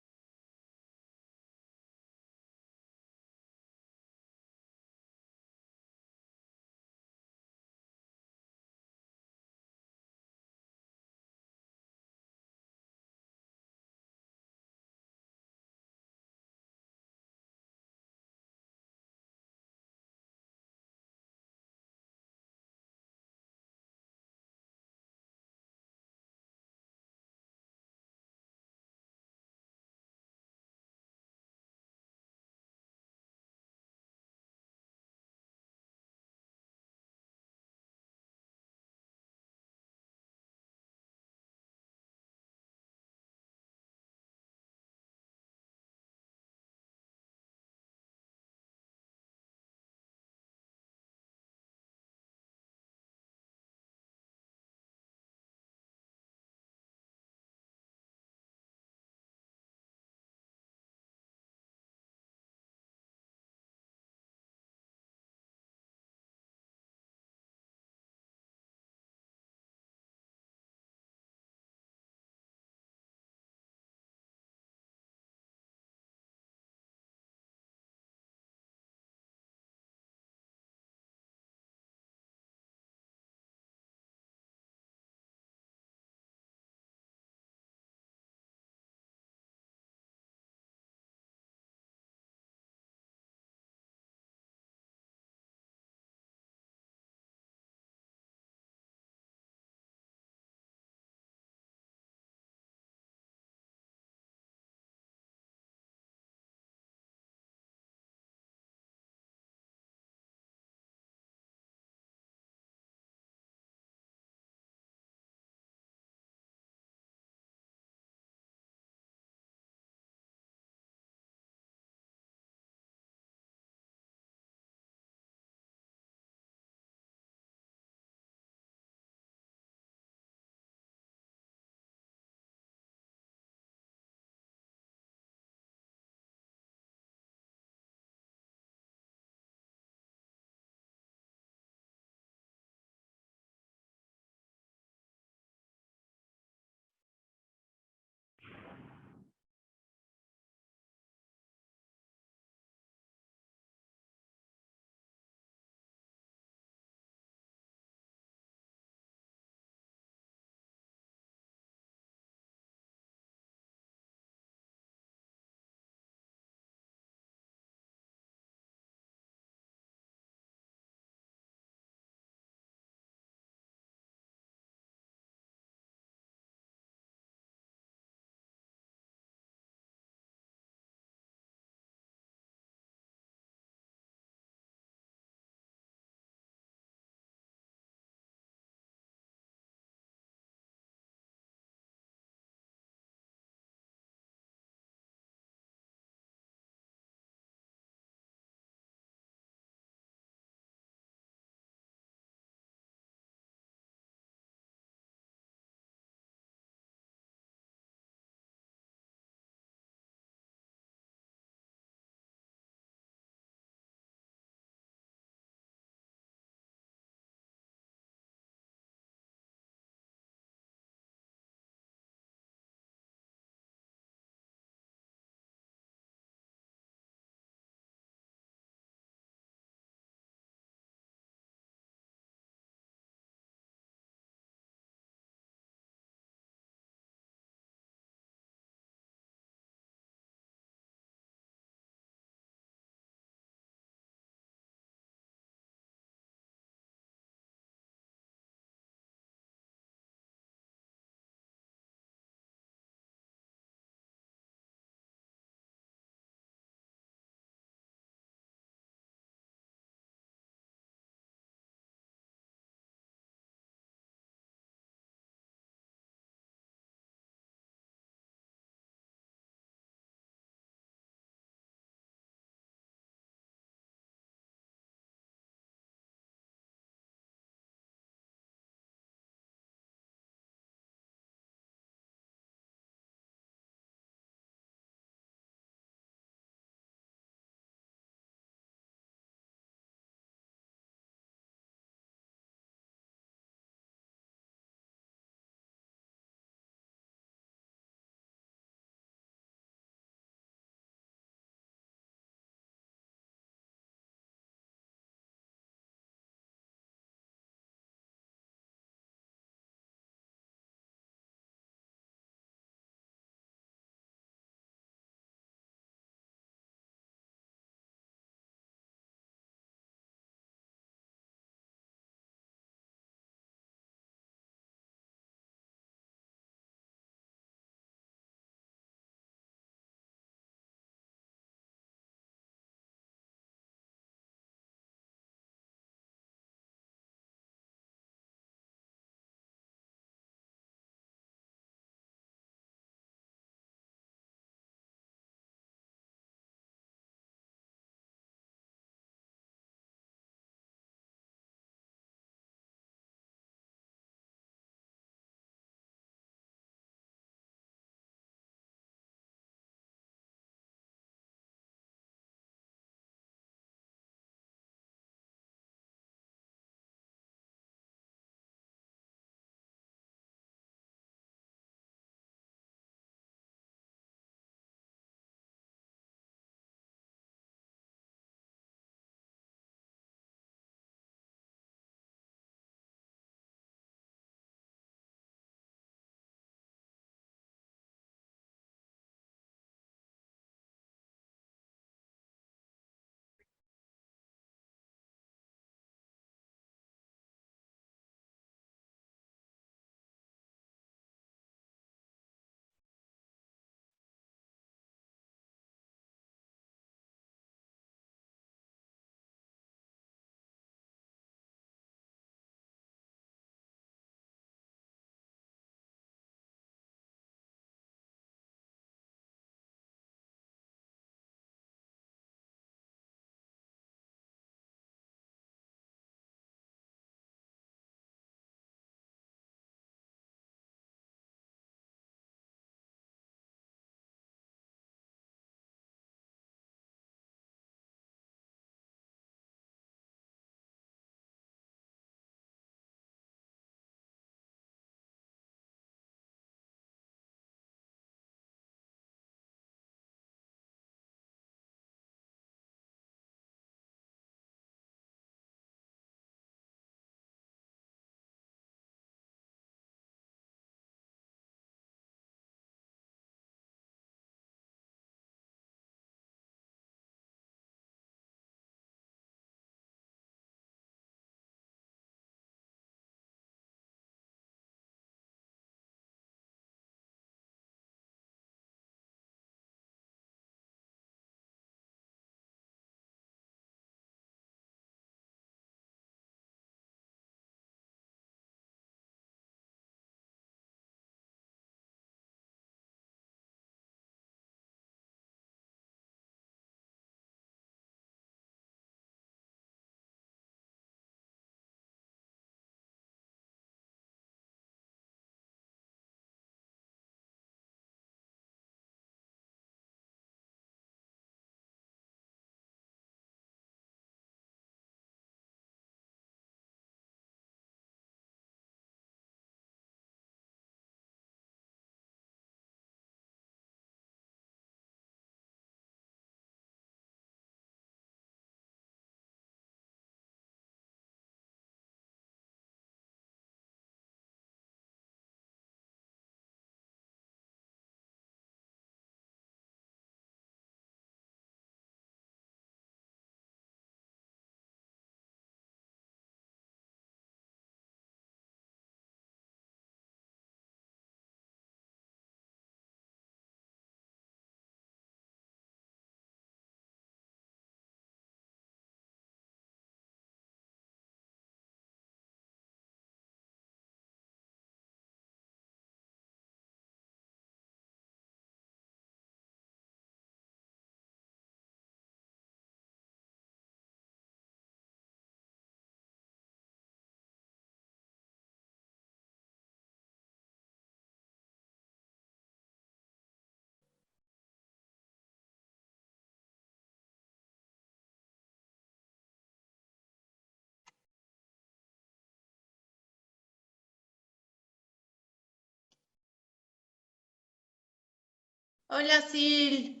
Hola, Sil.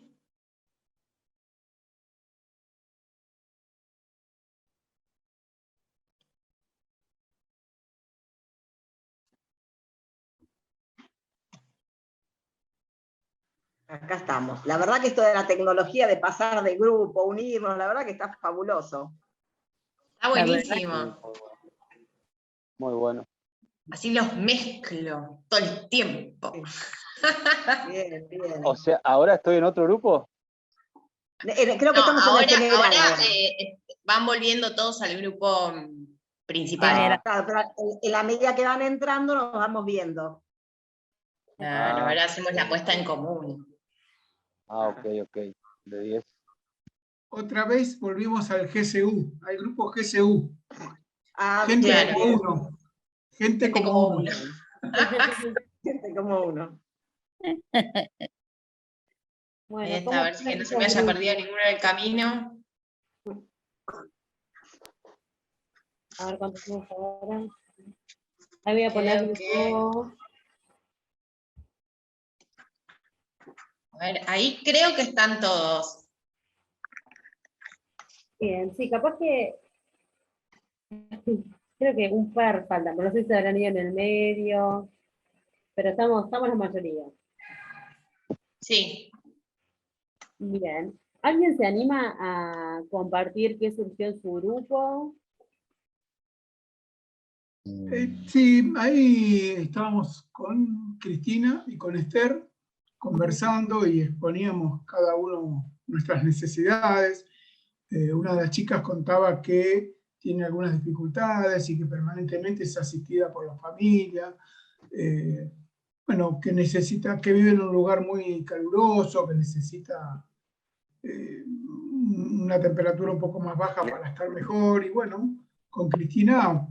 Acá estamos. La verdad que esto de la tecnología, de pasar de grupo, unirnos, la verdad que está fabuloso. Está buenísimo. Muy bueno. Así los mezclo todo el tiempo. Bien, bien. O sea, ¿ahora estoy en otro grupo? Creo que No, estamos en el general ahora ahora. van volviendo todos al grupo principal. Claro, pero en la medida que van entrando nos vamos viendo. Claro, ahora hacemos la puesta en común. Ok, de 10. Otra vez volvimos al GCU, al grupo GCU. Ah, Gente claro. como uno. Gente como uno. Gente como uno. Bueno, A ver si no se me haya perdido ninguno del camino. A ver cuántos tenemos ahora. Ahí voy a poner A ver, ahí creo que están todos. Bien, sí, capaz que creo que un par faltan, pero no sé si se habrán ido en el medio, pero estamos la mayoría. Sí. Bien. ¿Alguien se anima a compartir qué surgió en su grupo? Sí, ahí estábamos con Cristina y con Esther conversando y exponíamos cada uno nuestras necesidades. Una de las chicas contaba que tiene algunas dificultades y que permanentemente es asistida por la familia. Bueno, que necesita, que vive en un lugar muy caluroso, que necesita una temperatura un poco más baja para estar mejor. Y bueno, con Cristina,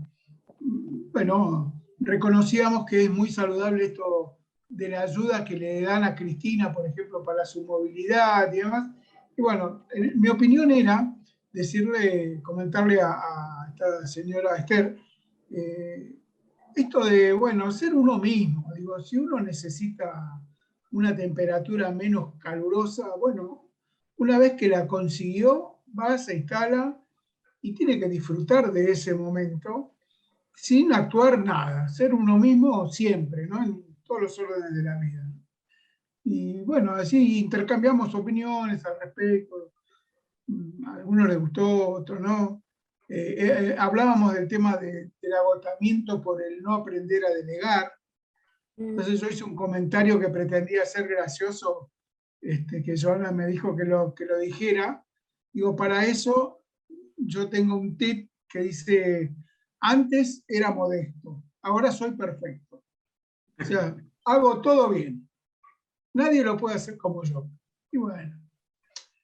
bueno, reconocíamos que es muy saludable esto de la ayuda que le dan a Cristina, por ejemplo, para su movilidad y demás. Y bueno, mi opinión era decirle, comentarle a esta señora Esther, esto de, bueno, ser uno mismo. Digo, si uno necesita una temperatura menos calurosa, bueno, una vez que la consiguió, va, se instala y tiene que disfrutar de ese momento sin actuar nada, ser uno mismo siempre, ¿no? En todos los órdenes de la vida. Y bueno, así intercambiamos opiniones al respecto. A algunos les gustó, a otros no. Hablábamos del tema del agotamiento por el no aprender a delegar. Entonces yo hice un comentario que pretendía ser gracioso, que Joana me dijo que lo dijera. Digo, para eso yo tengo un tip que dice, antes era modesto, ahora soy perfecto. O sea, hago todo bien. Nadie lo puede hacer como yo. Y bueno,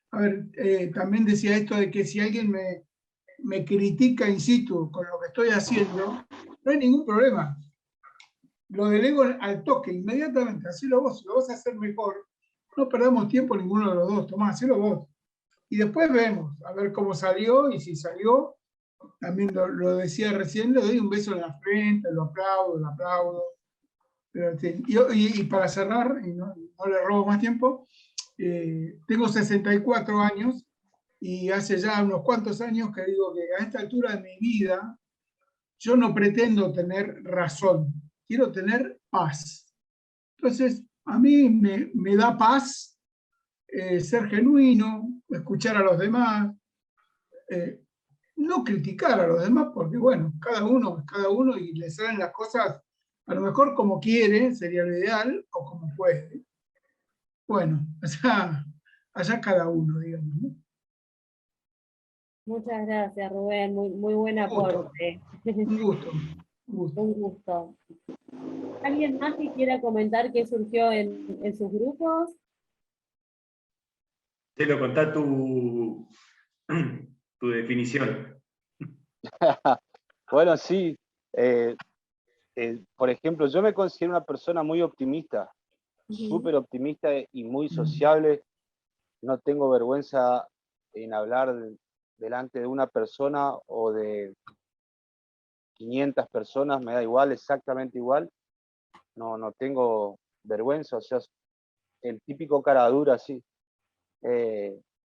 a ver, también decía esto de que si alguien me critica in situ con lo que estoy haciendo, no hay ningún problema. Lo delego al toque, inmediatamente. Hacelo vos, lo vas a hacer mejor. No perdamos tiempo ninguno de los dos. Tomá, hacelo vos. Y después vemos, a ver cómo salió, y si salió, también lo decía recién, le doy un beso en la frente, lo aplaudo. Pero, y para cerrar, y no le robo más tiempo, tengo 64 años y hace ya unos cuantos años que digo que a esta altura de mi vida yo no pretendo tener razón, quiero tener paz. Entonces, a mí me da paz ser genuino, escuchar a los demás, no criticar a los demás, porque bueno, cada uno es cada uno y le salen las cosas a lo mejor como quiere, sería lo ideal, o como puede. Bueno, allá cada uno, digamos, ¿no? Muchas gracias, Rubén, muy buen Un gusto, aporte. un gusto, un gusto. Un gusto. ¿Alguien más que quiera comentar qué surgió en sus grupos? Te lo contá tu definición. Bueno, sí. Por ejemplo, yo me considero una persona muy optimista, súper optimista y muy sociable. No tengo vergüenza en hablar delante de una persona o de 500 personas, me da igual, exactamente igual. No tengo vergüenza, o sea, el típico cara dura, sí.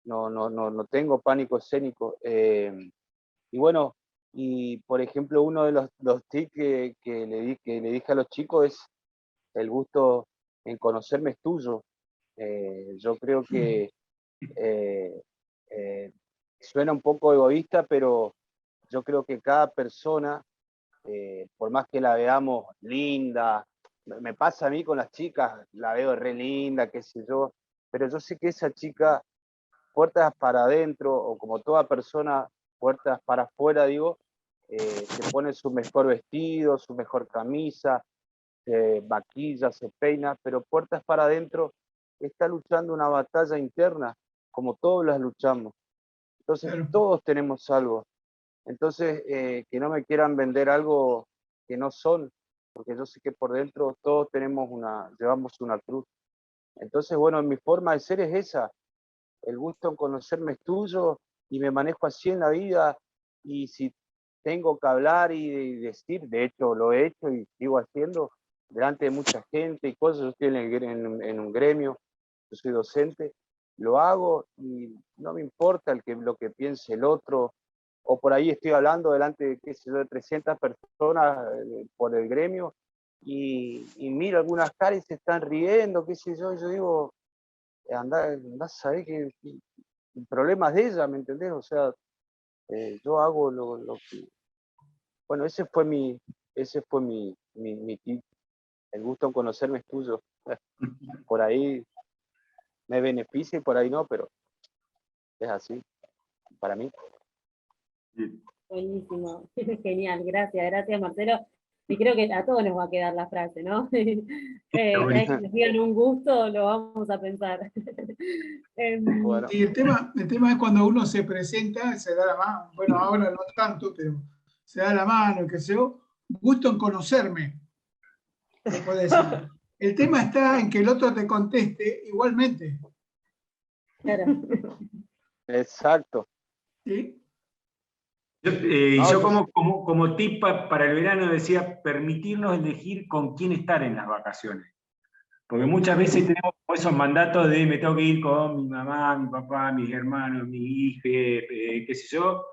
No tengo pánico escénico. Y bueno, y por ejemplo, uno de los tips que le dije a los chicos es el gusto en conocerme es tuyo. Yo creo que eh, eh, suena un poco egoísta, pero yo creo que cada persona, por más que la veamos linda, me pasa a mí con las chicas, la veo re linda, qué sé yo, pero yo sé que esa chica, puertas para adentro, o como toda persona, puertas para afuera, digo, se pone su mejor vestido, su mejor camisa, se maquilla, se peina, pero puertas para adentro está luchando una batalla interna, como todos las luchamos. Entonces, Claro. todos tenemos algo. Entonces, que no me quieran vender algo que no son, porque yo sé que por dentro todos llevamos una cruz. Entonces, bueno, mi forma de ser es esa. El gusto en conocerme es tuyo y me manejo así en la vida. Y si tengo que hablar y decir, de hecho lo he hecho y sigo haciendo, delante de mucha gente y cosas, yo estoy en un gremio, yo soy docente, lo hago y no me importa lo que piense el otro, o por ahí estoy hablando delante de, qué sé yo, de 300 personas por el gremio y miro algunas caras y se están riendo, qué sé yo, y yo digo, andá a saber que el problema es de ella, ¿me entendés? O sea, yo hago lo que... Bueno, ese fue mi tip. El gusto en conocerme es tuyo. Por ahí me beneficia y por ahí no, pero es así, para mí. Buenísimo, genial, gracias Marcelo. Y creo que a todos nos va a quedar la frase, ¿no? Cada vez que nos digan un gusto, lo vamos a pensar. Bueno, Y el tema es cuando uno se presenta, se da la mano, bueno, ahora no tanto, pero se da la mano, qué sé yo, gusto en conocerme, lo puede decir. El tema está en que el otro te conteste igualmente, Claro. exacto. ¿sí? Y No, yo como tip para el verano decía, permitirnos elegir con quién estar en las vacaciones. Porque muchas veces tenemos esos mandatos de me tengo que ir con mi mamá, mi papá, mis hermanos, mi hija, qué sé yo,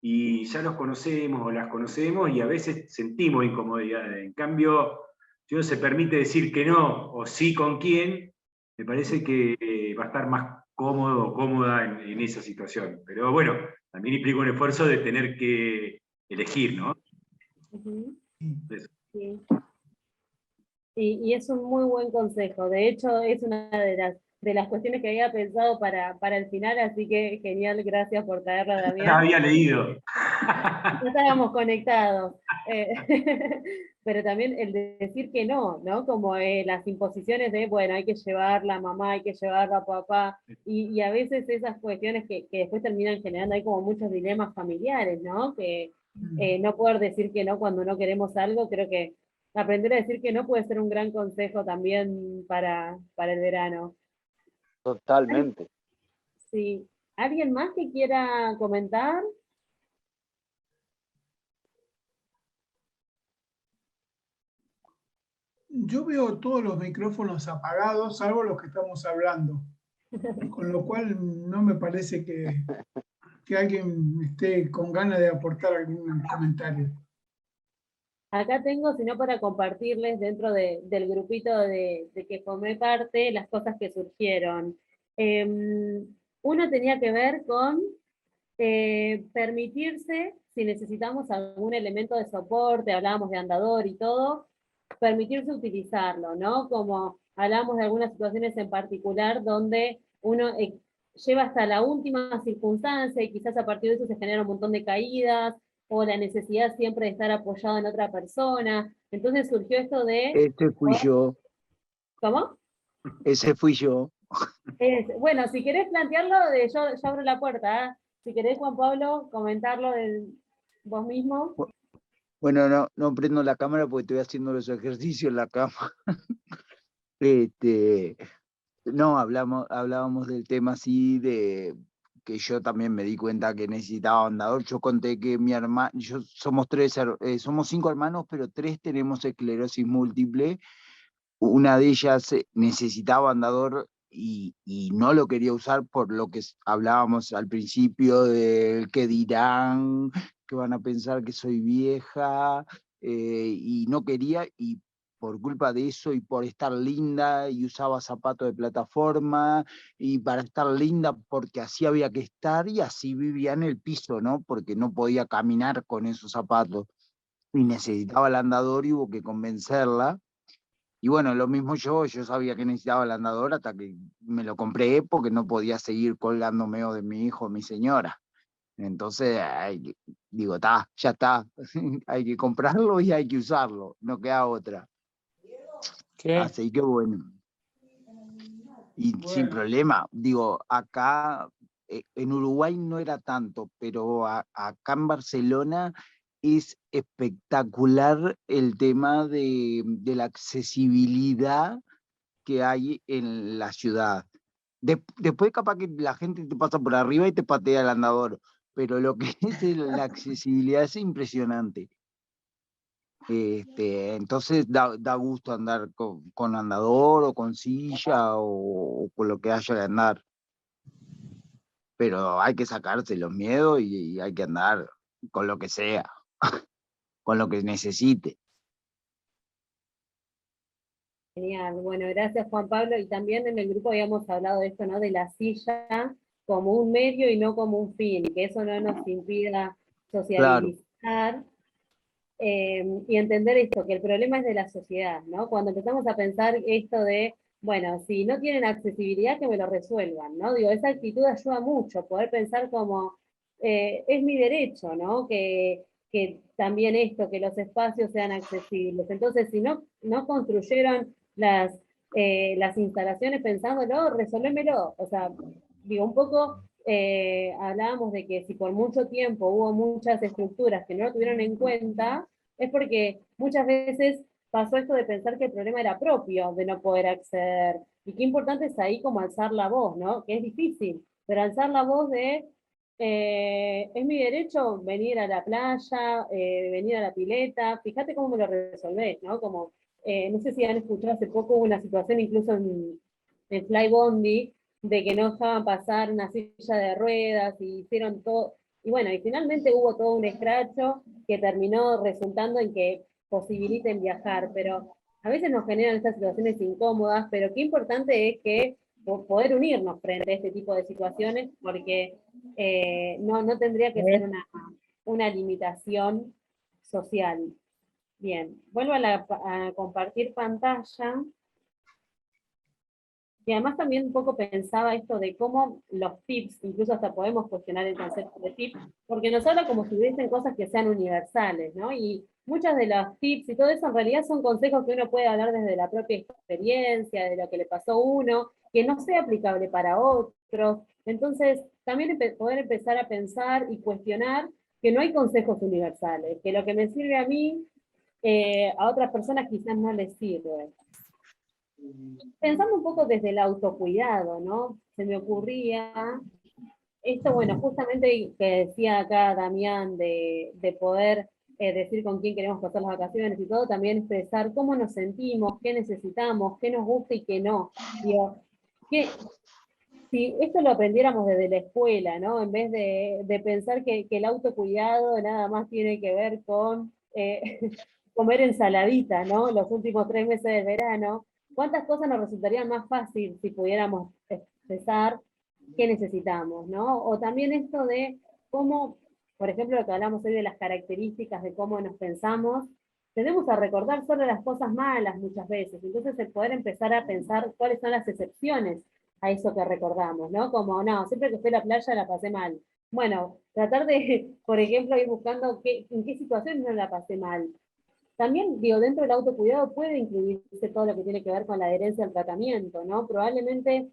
y ya los conocemos o las conocemos y a veces sentimos incomodidades. En cambio, si uno se permite decir que no o sí con quién, me parece que va a estar más cómodo o cómoda en esa situación. Pero bueno, también implica un esfuerzo de tener que elegir, ¿no? Ujú. Eso. Sí. Y es un muy buen consejo. De hecho, es una de las cuestiones que había pensado para el final, así que genial, gracias por traerla, Ya Damián. había leído. No estábamos conectados. Pero también el de decir que no, ¿no? Como las imposiciones de, bueno, hay que llevarla a mamá, hay que llevarla a papá, y a veces esas cuestiones que después terminan generando, hay como muchos dilemas familiares, ¿no? Que no poder decir que no cuando no queremos algo, creo que aprender a decir que no puede ser un gran consejo también para el verano. Totalmente. Sí. ¿Alguien más que quiera comentar? Yo veo todos los micrófonos apagados, salvo los que estamos hablando, con lo cual no me parece que alguien esté con ganas de aportar algún comentario. Acá tengo, sino para compartirles dentro del grupito de que formé parte, las cosas que surgieron. Uno tenía que ver con permitirse, si necesitamos algún elemento de soporte, hablábamos de andador y todo, permitirse utilizarlo, ¿no? Como hablamos de algunas situaciones en particular donde uno lleva hasta la última circunstancia y quizás a partir de eso se genera un montón de caídas, o la necesidad siempre de estar apoyado en otra persona. Entonces surgió esto de... Ese fui yo, ¿Cómo? ese fui yo. Bueno, si querés plantearlo, yo abro la puerta. ¿Eh? Si querés, Juan Pablo, comentarlo vos mismo. Bueno, no prendo la cámara porque estoy haciendo los ejercicios en la cama. No, hablábamos del tema así, de que yo también me di cuenta que necesitaba andador. Yo conté que mi hermano, somos 5 hermanos, pero 3 tenemos esclerosis múltiple. una de ellas necesitaba andador y no lo quería usar por lo que hablábamos al principio del que dirán, que van a pensar que soy vieja, y no quería, y por culpa de eso y por estar linda, y usaba zapatos de plataforma, y para estar linda porque así había que estar, y así vivía en el piso, ¿no? Porque no podía caminar con esos zapatos, y necesitaba el andador y hubo que convencerla. Y bueno, lo mismo yo sabía que necesitaba el andador hasta que me lo compré porque no podía seguir colgándome de mi hijo, mi señora. Entonces, digo, ya está, hay que comprarlo y hay que usarlo, no queda otra. ¿Qué? Así que bueno. Y sin problema, digo, acá en Uruguay no era tanto, pero acá en Barcelona es espectacular el tema de la accesibilidad que hay en la ciudad. Después capaz que la gente te pasa por arriba y te patea el andador, pero lo que es la accesibilidad es impresionante. Entonces da gusto andar con andador o con silla o con lo que haya que andar. Pero hay que sacarse los miedos y hay que andar con lo que sea, con lo que necesite. Genial, bueno, gracias Juan Pablo. Y también en el grupo habíamos hablado de esto, ¿no? De la silla como un medio y no como un fin, que eso no nos impida Claro, sociabilizar, y entender esto, que el problema es de la sociedad, ¿no? Cuando empezamos a pensar esto de, bueno, si no tienen accesibilidad, que me lo resuelvan, ¿no? Digo, esa actitud ayuda mucho, poder pensar como, es mi derecho, ¿no? Que también esto, que los espacios sean accesibles. Entonces, si no construyeron las instalaciones pensándolo, resolvémelo. O sea, digo, un poco hablábamos de que si por mucho tiempo hubo muchas estructuras que no lo tuvieron en cuenta, es porque muchas veces pasó esto de pensar que el problema era propio, de no poder acceder. Y qué importante es ahí como alzar la voz, ¿no? Que es difícil, pero alzar la voz de, es mi derecho venir a la playa, venir a la pileta, fíjate cómo me lo resolvés, ¿no? Como, no sé si han escuchado hace poco una situación incluso en Fly Bondi, de que no dejaban pasar una silla de ruedas y hicieron todo, y bueno, y finalmente hubo todo un escracho que terminó resultando en que posibiliten viajar, pero a veces nos generan estas situaciones incómodas, pero qué importante es que poder unirnos frente a este tipo de situaciones, porque no tendría que ser una limitación social. Bien, vuelvo a compartir pantalla. Y además también un poco pensaba esto de cómo los tips, incluso hasta podemos cuestionar el concepto de tips, porque nos habla como si hubiesen cosas que sean universales, ¿no? Y muchas de los tips y todo eso en realidad son consejos que uno puede hablar desde la propia experiencia, de lo que le pasó a uno, que no sea aplicable para otros. Entonces, también poder empezar a pensar y cuestionar que no hay consejos universales, que lo que me sirve a mí, a otras personas quizás no les sirve. Pensando un poco desde el autocuidado, ¿no? Se me ocurría esto, bueno, justamente que decía acá Damián, de poder decir con quién queremos pasar las vacaciones y todo, también expresar cómo nos sentimos, qué necesitamos, qué nos gusta y qué no. Digo, si esto lo aprendiéramos desde la escuela, ¿no? En vez de pensar que el autocuidado nada más tiene que ver con comer ensaladita, ¿no? Los últimos 3 meses del verano, ¿cuántas cosas nos resultarían más fácil si pudiéramos expresar qué necesitamos, ¿no? O también esto de cómo, por ejemplo, lo que hablamos hoy de las características de cómo nos pensamos, tenemos a recordar solo las cosas malas muchas veces, entonces el poder empezar a pensar cuáles son las excepciones a eso que recordamos, ¿no? Como, no, siempre que fui a la playa la pasé mal. Bueno, tratar de, por ejemplo, ir buscando en qué situaciones no la pasé mal. También, digo, dentro del autocuidado puede incluirse todo lo que tiene que ver con la adherencia al tratamiento, ¿no? Probablemente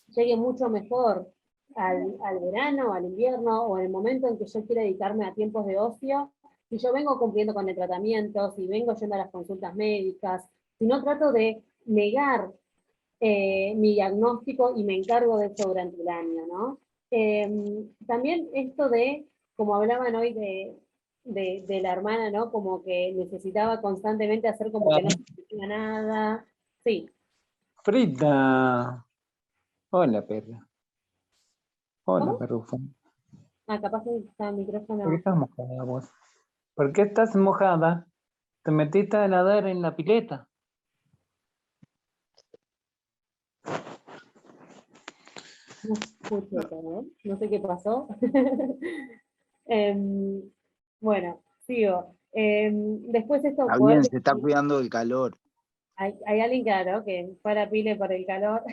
llegue mucho mejor al verano, al invierno, o en el momento en que yo quiera dedicarme a tiempos de ocio, si yo vengo cumpliendo con el tratamiento, si vengo yendo a las consultas médicas, si no trato de negar mi diagnóstico y me encargo de eso durante el año, ¿no? También esto de, como hablaban hoy de la hermana, ¿no? Como que necesitaba constantemente hacer como que no se sentía nada, Sí. Frida. Hola, perra. Hola, ¿Cómo? perrufo. Ah, capaz que está el ¿Por qué micrófono. estás mojada vos? ¿Por qué estás mojada? ¿Te metiste a nadar en la pileta? No escucho, perdón. No sé qué pasó. Em, bueno, sigo. Después esto, Está poder bien, se está descubrir. cuidando del calor. Hay alguien, claro, que para pile por el calor.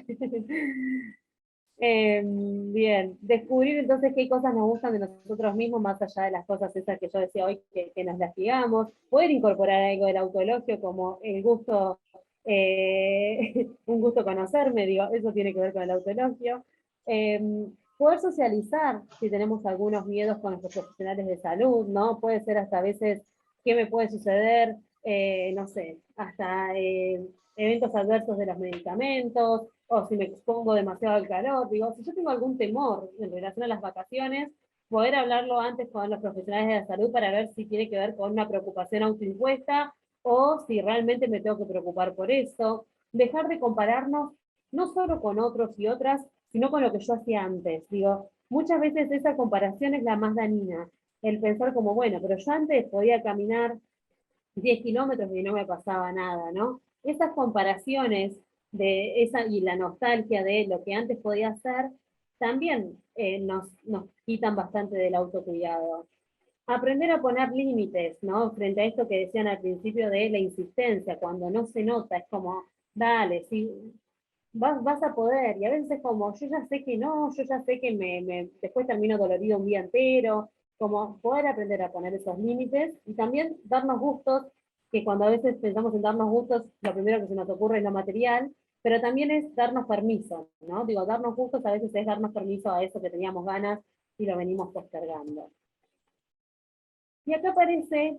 Bien, descubrir entonces qué cosas nos gustan de nosotros mismos, más allá de las cosas esas que yo decía hoy, que nos lastigamos. Poder incorporar algo del autoelogio, como el gusto, un gusto conocerme, digo, eso tiene que ver con el autoelogio. Poder socializar, si tenemos algunos miedos con nuestros profesionales de salud, ¿no? Puede ser hasta a veces qué me puede suceder, no sé, hasta eventos adversos de los medicamentos, o si me expongo demasiado al calor. Digo, si yo tengo algún temor en relación a las vacaciones, poder hablarlo antes con los profesionales de la salud para ver si tiene que ver con una preocupación autoimpuesta o si realmente me tengo que preocupar por eso. Dejar de compararnos no solo con otros y otras, sino con lo que yo hacía antes. Digo, muchas veces esa comparación es la más dañina. El pensar como, bueno, pero yo antes podía caminar 10 kilómetros y no me pasaba nada, ¿no? Esas comparaciones de esa y la nostalgia de lo que antes podía hacer, también nos quitan bastante del autocuidado. Aprender a poner límites, ¿no? Frente a esto que decían al principio de la insistencia, cuando no se nota, es como, dale, sí, vas a poder, y a veces es como, yo ya sé que no, yo ya sé que después termino dolorido un día entero, como poder aprender a poner esos límites, y también darnos gustos, que cuando a veces pensamos en darnos gustos, lo primero que se nos ocurre es lo material, pero también es darnos permiso, ¿no? Digo, darnos gustos a veces es darnos permiso a eso que teníamos ganas y lo venimos postergando. Y acá aparece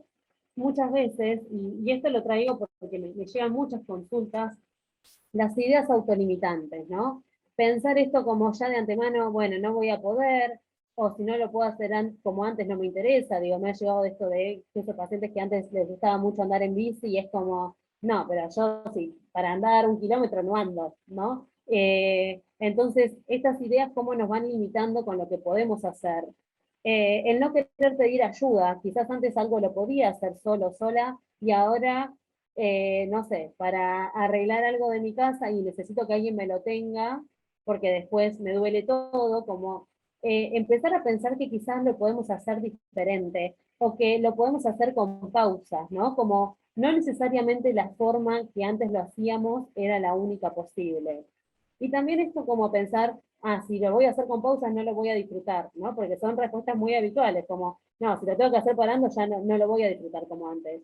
muchas veces, y esto lo traigo porque me llegan muchas consultas, las ideas autolimitantes, ¿no? Pensar esto como ya de antemano, bueno, no voy a poder, o si no lo puedo hacer como antes no me interesa, digo, me ha llegado de esto de esos pacientes que antes les gustaba mucho andar en bici y es como, no, pero yo sí, para andar 1 kilómetro no ando, ¿no? Entonces, estas ideas cómo nos van limitando con lo que podemos hacer. El no querer pedir ayuda, quizás antes algo lo podía hacer solo, sola, y ahora no sé, para arreglar algo de mi casa y necesito que alguien me lo tenga, porque después me duele todo, como empezar a pensar que quizás lo podemos hacer diferente, o que lo podemos hacer con pausas, ¿no? Como no necesariamente la forma que antes lo hacíamos era la única posible. Y también esto como pensar, si lo voy a hacer con pausas no lo voy a disfrutar, ¿no? Porque son respuestas muy habituales, como, no, si lo tengo que hacer parando ya no lo voy a disfrutar como antes.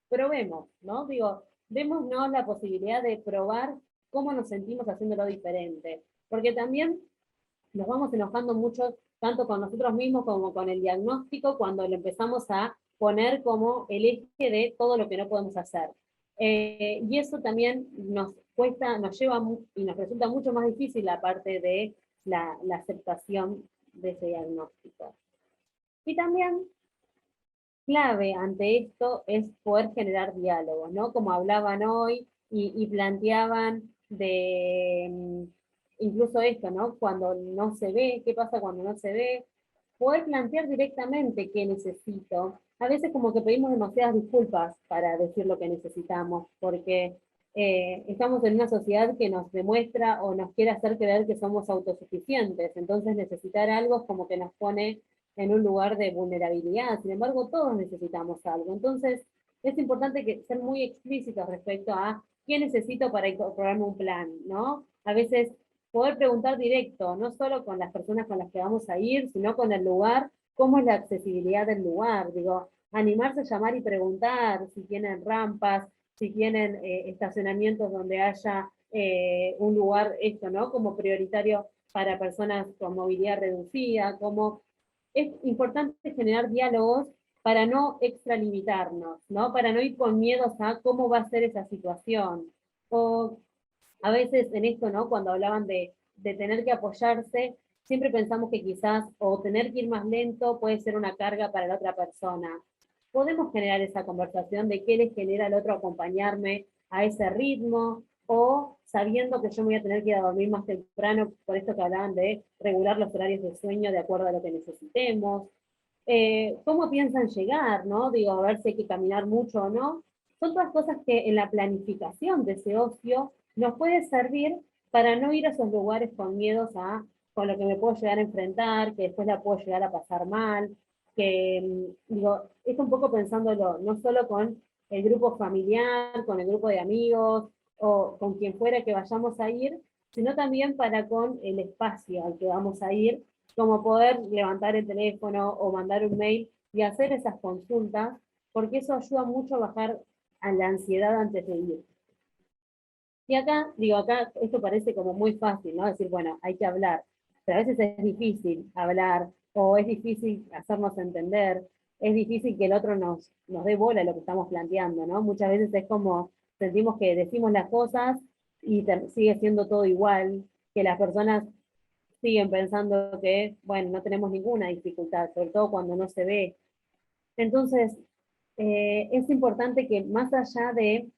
Probemos, ¿no? Digo, démonos la posibilidad de probar cómo nos sentimos haciéndolo diferente. Porque también nos vamos enojando mucho, tanto con nosotros mismos como con el diagnóstico, cuando lo empezamos a poner como el eje de todo lo que no podemos hacer. Y eso también nos cuesta, nos lleva y nos resulta mucho más difícil la parte de la aceptación de ese diagnóstico. Y también clave ante esto es poder generar diálogos, ¿no? Como hablaban hoy y planteaban incluso esto, ¿no? Cuando no se ve, ¿qué pasa cuando no se ve? Poder plantear directamente qué necesito. A veces como que pedimos demasiadas disculpas para decir lo que necesitamos, porque estamos en una sociedad que nos demuestra o nos quiere hacer creer que somos autosuficientes, entonces necesitar algo es como que nos pone en un lugar de vulnerabilidad, sin embargo todos necesitamos algo, entonces es importante ser muy explícitos respecto a qué necesito para incorporarme un plan, ¿no? A veces poder preguntar directo, no solo con las personas con las que vamos a ir, sino con el lugar, cómo es la accesibilidad del lugar, digo, animarse a llamar y preguntar si tienen rampas, si tienen estacionamientos donde haya un lugar, esto, ¿no? Como prioritario para personas con movilidad reducida, como es importante generar diálogos para no extralimitarnos, ¿no? Para no ir con miedos a cómo va a ser esa situación. O a veces en esto, ¿no? Cuando hablaban de tener que apoyarse, siempre pensamos que quizás o tener que ir más lento puede ser una carga para la otra persona. Podemos generar esa conversación de qué les genera al otro acompañarme a ese ritmo, o sabiendo que yo me voy a tener que ir a dormir más temprano, por esto que hablaban de regular los horarios de sueño de acuerdo a lo que necesitemos. ¿Cómo piensan llegar, no? Digo, a ver si hay que caminar mucho o no. Son todas cosas que en la planificación de ese ocio nos puede servir para no ir a esos lugares con miedos con lo que me puedo llegar a enfrentar, que después la puedo llegar a pasar mal, que, digo, es un poco pensándolo, no solo con el grupo familiar, con el grupo de amigos, o con quien fuera que vayamos a ir, sino también para con el espacio al que vamos a ir, como poder levantar el teléfono o mandar un mail y hacer esas consultas, porque eso ayuda mucho a bajar a la ansiedad antes de ir. Y acá, digo, acá esto parece como muy fácil, ¿no? Decir, bueno, hay que hablar, pero a veces es difícil hablar, o es difícil hacernos entender, es difícil que el otro nos dé bola a lo que estamos planteando, ¿no? Muchas veces es como, sentimos que decimos las cosas y sigue siendo todo igual, que las personas siguen pensando que, bueno, no tenemos ninguna dificultad, sobre todo cuando no se ve. Entonces, es importante que más allá de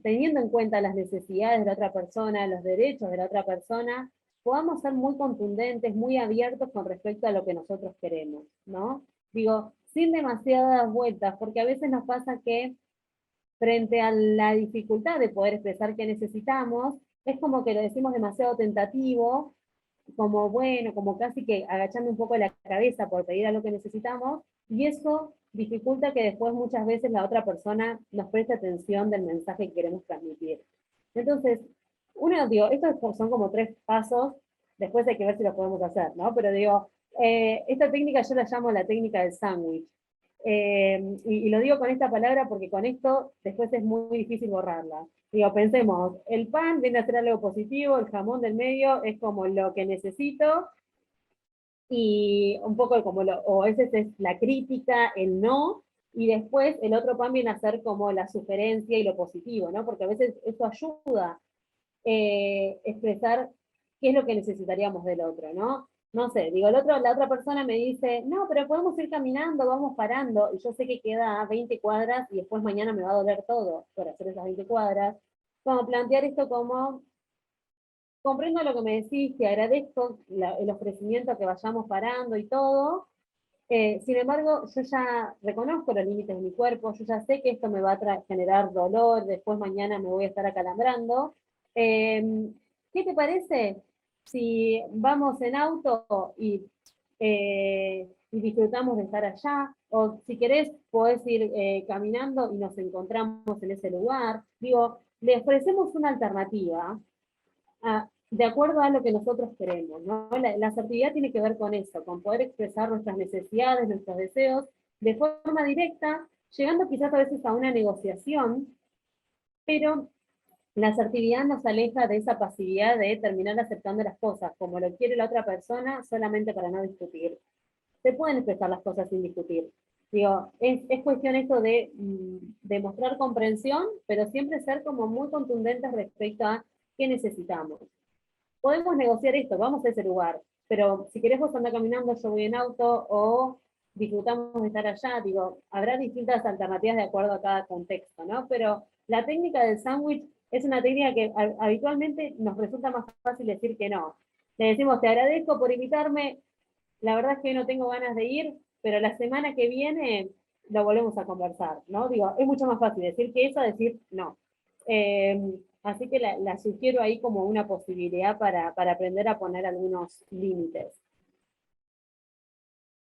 teniendo en cuenta las necesidades de la otra persona, los derechos de la otra persona, podamos ser muy contundentes, muy abiertos con respecto a lo que nosotros queremos, ¿no? Digo, sin demasiadas vueltas, porque a veces nos pasa que frente a la dificultad de poder expresar qué necesitamos, es como que lo decimos demasiado tentativo, como bueno, como casi que agachando un poco la cabeza por pedir a lo que necesitamos, y eso dificulta que después muchas veces la otra persona nos preste atención del mensaje que queremos transmitir. Entonces, digo, estos son como 3 pasos, después hay que ver si lo podemos hacer, ¿no? Pero digo, esta técnica yo la llamo la técnica del sándwich. Y lo digo con esta palabra porque con esto después es muy difícil borrarla. Digo, pensemos, el pan viene a ser algo positivo, el jamón del medio es como lo que necesito, y un poco como o esa es la crítica, el no, y después el otro pan viene a ser como la sugerencia y lo positivo, ¿no? Porque a veces eso ayuda a expresar qué es lo que necesitaríamos del otro, ¿no? No sé, digo, la otra persona me dice, no, pero podemos ir caminando, vamos parando, y yo sé que queda 20 cuadras y después mañana me va a doler todo por hacer esas 20 cuadras. Como plantear esto como, comprendo lo que me decís, te agradezco el ofrecimiento que vayamos parando y todo, sin embargo, yo ya reconozco los límites de mi cuerpo, yo ya sé que esto me va a generar dolor, después mañana me voy a estar acalambrando. ¿Qué te parece si vamos en auto y disfrutamos de estar allá? O si querés, podés ir caminando y nos encontramos en ese lugar. Digo, le ofrecemos una alternativa de acuerdo a lo que nosotros queremos, ¿no? La asertividad tiene que ver con eso, con poder expresar nuestras necesidades, nuestros deseos, de forma directa, llegando quizás a veces a una negociación, pero la asertividad nos aleja de esa pasividad de terminar aceptando las cosas como lo quiere la otra persona solamente para no discutir. Se pueden expresar las cosas sin discutir. Digo, es cuestión esto de mostrar comprensión, pero siempre ser como muy contundentes respecto a qué necesitamos. Podemos negociar esto, vamos a ese lugar, pero si querés vos andar caminando, yo voy en auto, o disfrutamos de estar allá, digo, habrá distintas alternativas de acuerdo a cada contexto, ¿no? Pero la técnica del sándwich es una técnica que habitualmente nos resulta más fácil decir que no. Le decimos, te agradezco por invitarme, la verdad es que no tengo ganas de ir, pero la semana que viene lo volvemos a conversar, ¿no? Digo, es mucho más fácil decir que eso a decir no. Así que la sugiero ahí como una posibilidad para aprender a poner algunos límites.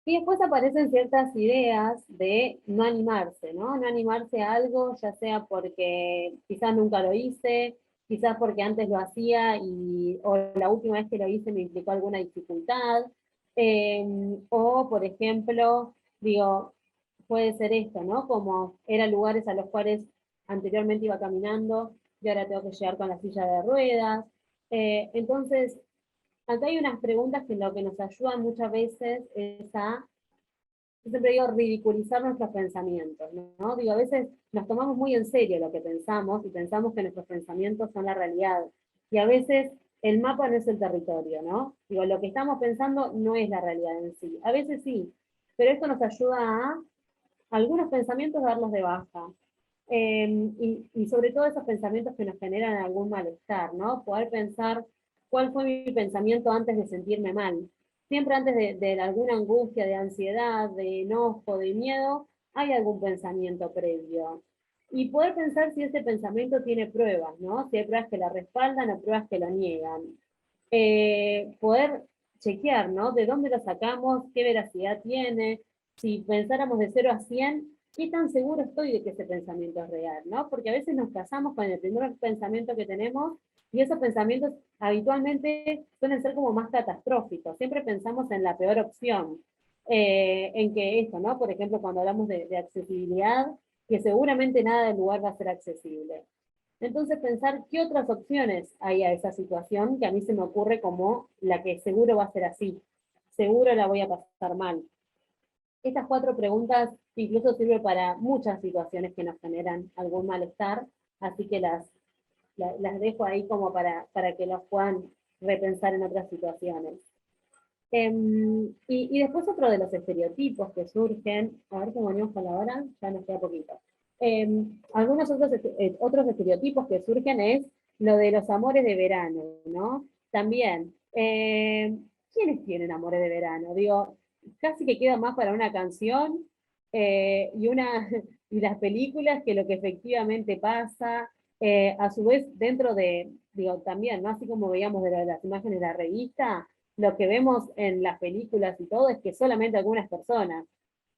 Y después aparecen ciertas ideas de no animarse, ¿no? No animarse a algo, ya sea porque quizás nunca lo hice, quizás porque antes lo hacía o la última vez que lo hice me implicó alguna dificultad, o por ejemplo, digo, puede ser esto, ¿no? Como eran lugares a los cuales anteriormente iba caminando y ahora tengo que llegar con la silla de ruedas. Entonces, acá hay unas preguntas que lo que nos ayudan muchas veces es yo siempre digo, ridiculizar nuestros pensamientos, ¿no? Digo, a veces nos tomamos muy en serio lo que pensamos y pensamos que nuestros pensamientos son la realidad. Y a veces el mapa no es el territorio, ¿no? Digo, lo que estamos pensando no es la realidad en sí. A veces sí, pero esto nos ayuda a algunos pensamientos darlos de baja. Y sobre todo esos pensamientos que nos generan algún malestar, ¿no? Poder pensar cuál fue mi pensamiento antes de sentirme mal. Siempre antes de alguna angustia, de ansiedad, de enojo, de miedo, hay algún pensamiento previo. Y poder pensar si ese pensamiento tiene pruebas, ¿no? Si hay pruebas que la respaldan o pruebas que lo niegan. Poder chequear, ¿no? De dónde lo sacamos, qué veracidad tiene, si pensáramos de 0 a 100, qué tan seguro estoy de que ese pensamiento es real, ¿no? Porque a veces nos casamos con el primer pensamiento que tenemos y esos pensamientos habitualmente suelen ser como más catastróficos. Siempre pensamos en la peor opción, en que esto, ¿no? Por ejemplo, cuando hablamos de accesibilidad, que seguramente nada del lugar va a ser accesible. Entonces pensar qué otras opciones hay a esa situación que a mí se me ocurre como la que seguro va a ser así, seguro la voy a pasar mal. Estas 4 preguntas incluso sirven para muchas situaciones que nos generan algún malestar, así que las dejo ahí como para que las puedan repensar en otras situaciones. Y después otro de los estereotipos que surgen, a ver cómo venimos con la hora, ya nos queda poquito. Algunos otros estereotipos que surgen es lo de los amores de verano, ¿no? También, ¿quiénes tienen amores de verano? Digo, casi que queda más para una canción y las películas que lo que efectivamente pasa. A su vez, dentro de, digo, también, ¿no? Así como veíamos de las imágenes de la revista, lo que vemos en las películas y todo es que solamente algunas personas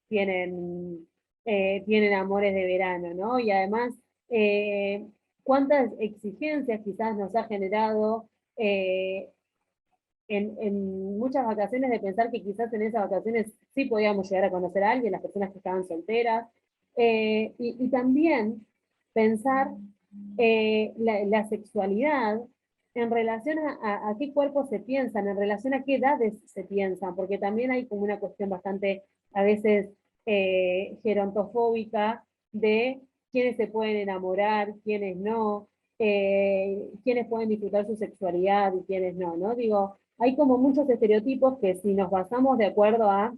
tienen, tienen amores de verano, ¿no? Y además, cuántas exigencias quizás nos ha generado en muchas vacaciones de pensar que quizás en esas vacaciones sí podíamos llegar a conocer a alguien, las personas que estaban solteras, y también pensar la sexualidad en relación a qué cuerpos se piensan, en relación a qué edades se piensan, porque también hay como una cuestión bastante, a veces, gerontofóbica de quiénes se pueden enamorar, quiénes no, quiénes pueden disfrutar su sexualidad y quiénes no, ¿no? Digo, hay como muchos estereotipos que si nos basamos de acuerdo a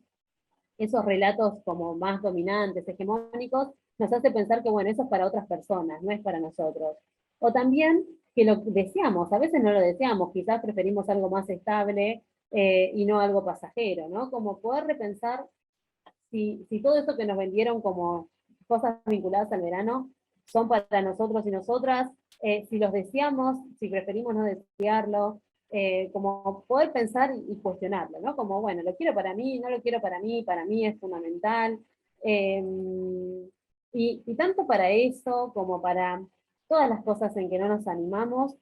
esos relatos como más dominantes, hegemónicos, nos hace pensar que, bueno, eso es para otras personas, no es para nosotros. O también que lo deseamos, a veces no lo deseamos, quizás preferimos algo más estable y no algo pasajero, ¿no? Como poder repensar si todo eso que nos vendieron como cosas vinculadas al verano son para nosotros y nosotras, si los deseamos, si preferimos no desearlo, como poder pensar y cuestionarlo, ¿no? Como, bueno, lo quiero para mí, no lo quiero para mí es fundamental. Y tanto para eso como para todas las cosas en que no nos animamos,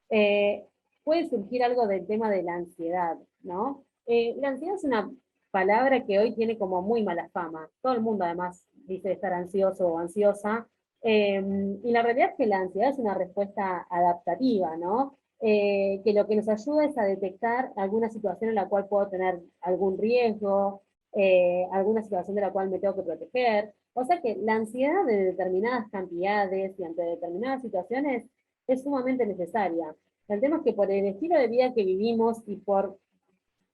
puede surgir algo del tema de la ansiedad, ¿no? La ansiedad es una palabra que hoy tiene como muy mala fama. Todo el mundo además dice estar ansioso o ansiosa. Y la realidad es que la ansiedad es una respuesta adaptativa, ¿no? Que lo que nos ayuda es a detectar alguna situación en la cual puedo tener algún riesgo, alguna situación de la cual me tengo que proteger. O sea que la ansiedad de determinadas cantidades y ante determinadas situaciones es sumamente necesaria. El tema es que por el estilo de vida que vivimos y por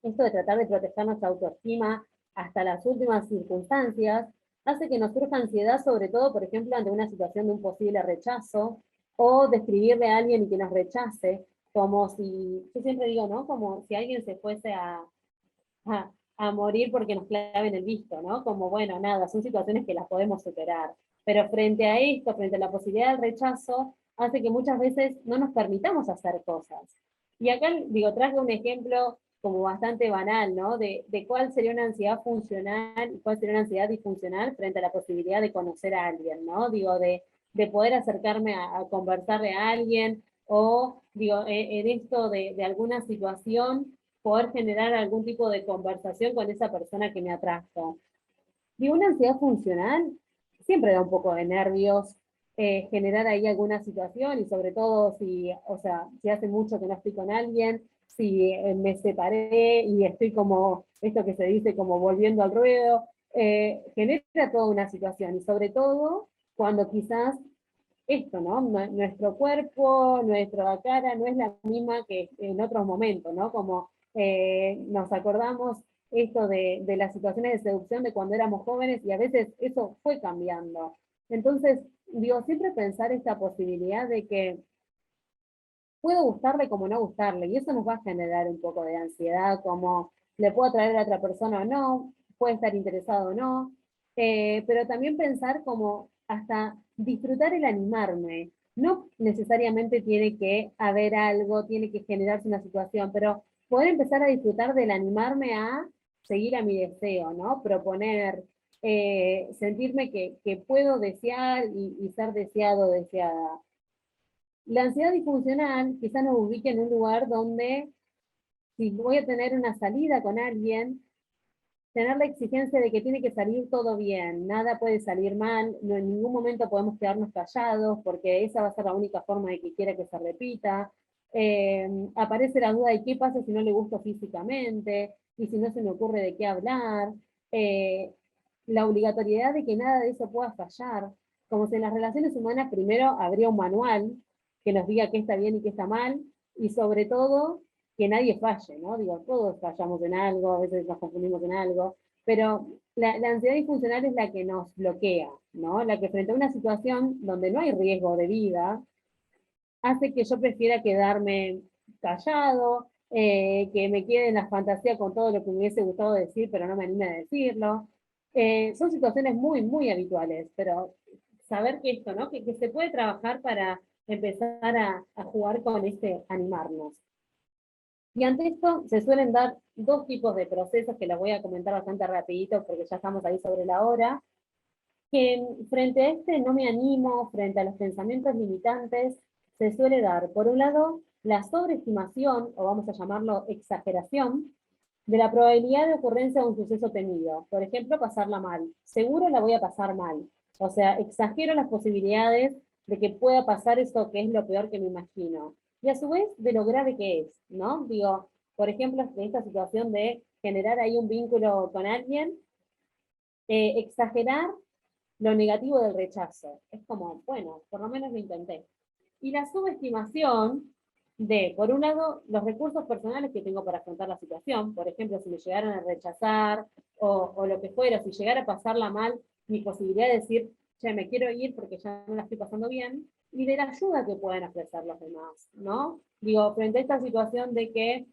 esto de tratar de proteger nuestra autoestima hasta las últimas circunstancias, hace que nos surja ansiedad, sobre todo, por ejemplo, ante una situación de un posible rechazo, o de escribirle a alguien y que nos rechace, como si, yo siempre digo, ¿no? Como si alguien se fuese a morir porque nos claven el visto, ¿no? Como, bueno, nada, son situaciones que las podemos superar. Pero frente a esto, frente a la posibilidad del rechazo, hace que muchas veces no nos permitamos hacer cosas. Y acá, digo, traje un ejemplo como bastante banal, ¿no? De cuál sería una ansiedad funcional y cuál sería una ansiedad disfuncional frente a la posibilidad de conocer a alguien, ¿no? Digo, de poder acercarme a conversarle a alguien, o, digo, en esto de alguna situación, poder generar algún tipo de conversación con esa persona que me atrajo. Digo, una ansiedad funcional siempre da un poco de nervios, generar ahí alguna situación, y sobre todo si, o sea, si hace mucho que no estoy con alguien, si me separé y estoy como, esto que se dice como volviendo al ruedo, genera toda una situación, y sobre todo cuando quizás esto, ¿no? Nuestro cuerpo, nuestra cara no es la misma que en otros momentos, ¿no? Como nos acordamos esto de las situaciones de seducción de cuando éramos jóvenes, y a veces eso fue cambiando. Entonces, digo, siempre pensar esta posibilidad de que puedo gustarle como no gustarle, y eso nos va a generar un poco de ansiedad, como le puedo atraer a otra persona o no, puede estar interesado o no, pero también pensar como hasta disfrutar el animarme. No necesariamente tiene que haber algo, tiene que generarse una situación, pero poder empezar a disfrutar del animarme a seguir a mi deseo, ¿no? Proponer, sentirme que puedo desear y ser deseado o deseada. La ansiedad disfuncional quizá nos ubique en un lugar donde, si voy a tener una salida con alguien, tener la exigencia de que tiene que salir todo bien, nada puede salir mal, no, en ningún momento podemos quedarnos callados, porque esa va a ser la única forma de que quiera que se repita. Aparece la duda de qué pasa si no le gusto físicamente, y si no se me ocurre de qué hablar. Eh, la obligatoriedad de que nada de eso pueda fallar, como si en las relaciones humanas primero habría un manual que nos diga qué está bien y qué está mal, y sobre todo que nadie falle, ¿no? Digo, todos fallamos en algo, a veces nos confundimos en algo, pero la ansiedad disfuncional es la que nos bloquea, ¿no? La que frente a una situación donde no hay riesgo de vida, hace que yo prefiera quedarme callado, que me quede en la fantasía con todo lo que me hubiese gustado decir, pero no me anime a decirlo. Son situaciones muy, muy habituales, pero saber que esto, ¿no? Que se puede trabajar para empezar a jugar con este animarnos. Y ante esto se suelen dar dos tipos de procesos que los voy a comentar bastante rapidito porque ya estamos ahí sobre la hora, que frente a este no me animo, frente a los pensamientos limitantes, se suele dar, por un lado, la sobreestimación, o vamos a llamarlo exageración, de la probabilidad de ocurrencia de un suceso temido. Por ejemplo, pasarla mal. Seguro la voy a pasar mal. O sea, exagero las posibilidades de que pueda pasar eso que es lo peor que me imagino. Y a su vez, de lo grave que es, ¿no? Digo, por ejemplo, de esta situación de generar ahí un vínculo con alguien, exagerar lo negativo del rechazo. Es como, bueno, por lo menos lo intenté. Y la subestimación de, por un lado, los recursos personales que tengo para afrontar la situación, por ejemplo, si me llegaran a rechazar o lo que fuera, si llegara a pasarla mal, mi posibilidad de decir, ya me quiero ir porque ya no la estoy pasando bien, y de la ayuda que pueden ofrecer los demás, ¿no? Digo, frente a esta situación de que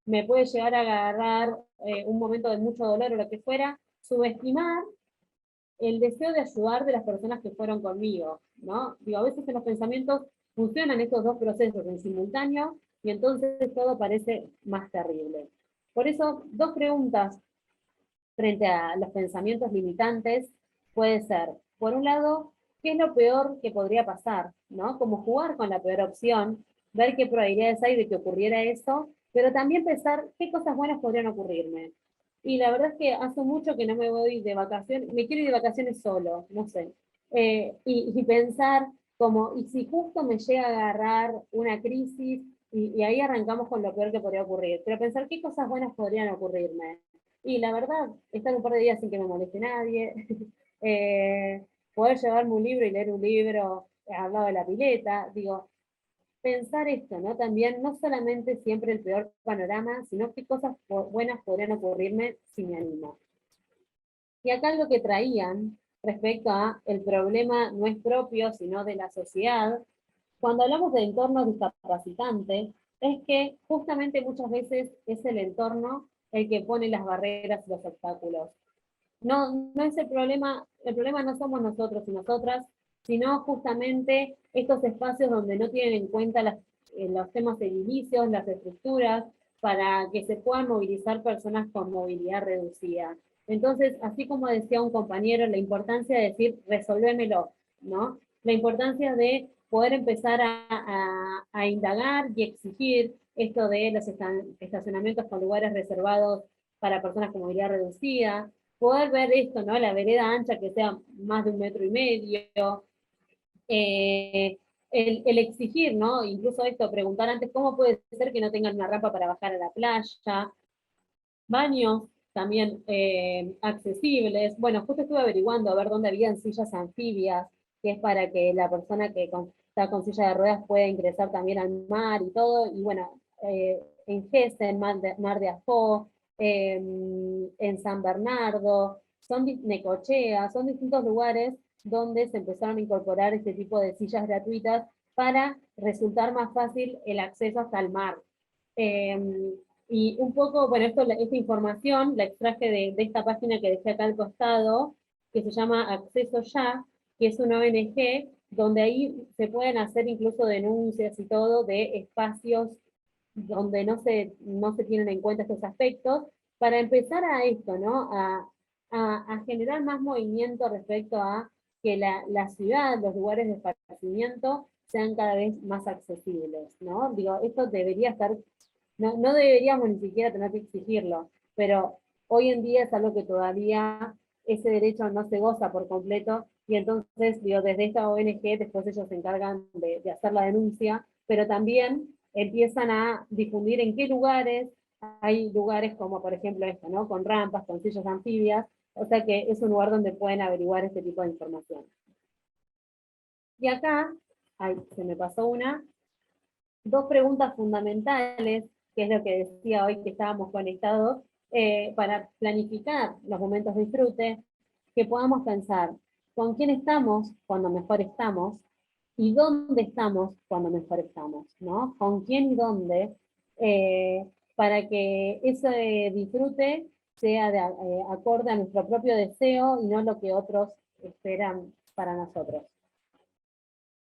me puede llegar a agarrar un momento de mucho dolor o lo que fuera, subestimar el deseo de ayudar de las personas que fueron conmigo, ¿no? Digo, a veces en los pensamientos funcionan estos dos procesos en simultáneo y entonces todo parece más terrible. Por eso, dos preguntas frente a los pensamientos limitantes puede ser, por un lado, ¿qué es lo peor que podría pasar? ¿No? Como jugar con la peor opción, ver qué probabilidades hay de que ocurriera eso, pero también pensar qué cosas buenas podrían ocurrirme. Y la verdad es que hace mucho que no me voy de vacaciones, me quiero ir de vacaciones solo, no sé. Y pensar como, ¿y si justo me llega a agarrar una crisis? Y ahí arrancamos con lo peor que podría ocurrir. Pero pensar qué cosas buenas podrían ocurrirme. Y la verdad, estar un par de días sin que me moleste nadie, poder llevarme un libro y leer un libro al lado de la pileta, digo, pensar esto, ¿no? También, no solamente siempre el peor panorama, sino qué cosas buenas podrían ocurrirme si me animo. Y acá lo que traían respecto a el problema no es propio, sino de la sociedad, cuando hablamos de entornos discapacitantes, es que justamente muchas veces es el entorno el que pone las barreras y los obstáculos. No es el problema no somos nosotros y nosotras, sino justamente estos espacios donde no tienen en cuenta los temas edilicios, las estructuras, para que se puedan movilizar personas con movilidad reducida. Entonces, así como decía un compañero, la importancia de decir, resolvémelo, ¿no? La importancia de poder empezar a indagar y exigir esto de los estacionamientos con lugares reservados para personas con movilidad reducida, poder ver esto, ¿no? La vereda ancha que sea más de 1,5 metros, el exigir, ¿no? Incluso esto, preguntar antes, ¿cómo puede ser que no tengan una rampa para bajar a la playa? Baños también accesibles. Bueno, justo estuve averiguando a ver dónde habían sillas anfibias, que es para que la persona que está con silla de ruedas pueda ingresar también al mar y todo. Y bueno, en Gesen, Mar de Ajó, en San Bernardo, Necochea, son distintos lugares donde se empezaron a incorporar este tipo de sillas gratuitas para resultar más fácil el acceso hasta el mar. Y un poco, bueno, esta información la extraje de esta página que dejé acá al costado, que se llama Acceso Ya, que es una ONG, donde ahí se pueden hacer incluso denuncias y todo de espacios donde no se tienen en cuenta estos aspectos, para empezar a esto, ¿no? A generar más movimiento respecto a que la ciudad, los lugares de esparcimiento, sean cada vez más accesibles, ¿no? Digo, esto debería estar, no deberíamos ni siquiera tener que exigirlo, pero hoy en día es algo que todavía ese derecho no se goza por completo, y entonces, digo, desde esta ONG, después ellos se encargan de hacer la denuncia, pero también empiezan a difundir en qué lugares, hay lugares como por ejemplo esto, ¿no? Con rampas, con sillas anfibias, o sea que es un lugar donde pueden averiguar este tipo de información. Y acá, ay, se me pasó una, dos preguntas fundamentales, que es lo que decía hoy que estábamos conectados, para planificar los momentos de disfrute, que podamos pensar con quién estamos cuando mejor estamos, y dónde estamos cuando mejor estamos, ¿no? Con quién y dónde, para que ese disfrute sea acorde a nuestro propio deseo y no lo que otros esperan para nosotros.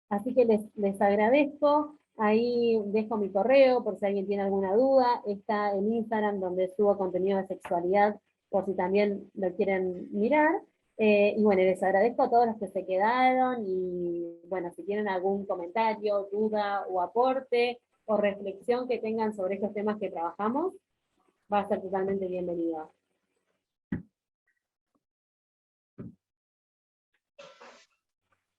Así que les agradezco. Ahí dejo mi correo por si alguien tiene alguna duda. Está en Instagram donde subo contenido de sexualidad por si también lo quieren mirar. Y bueno, les agradezco a todos los que se quedaron y bueno, si tienen algún comentario, duda o aporte o reflexión que tengan sobre estos temas que trabajamos, va a ser totalmente bienvenido.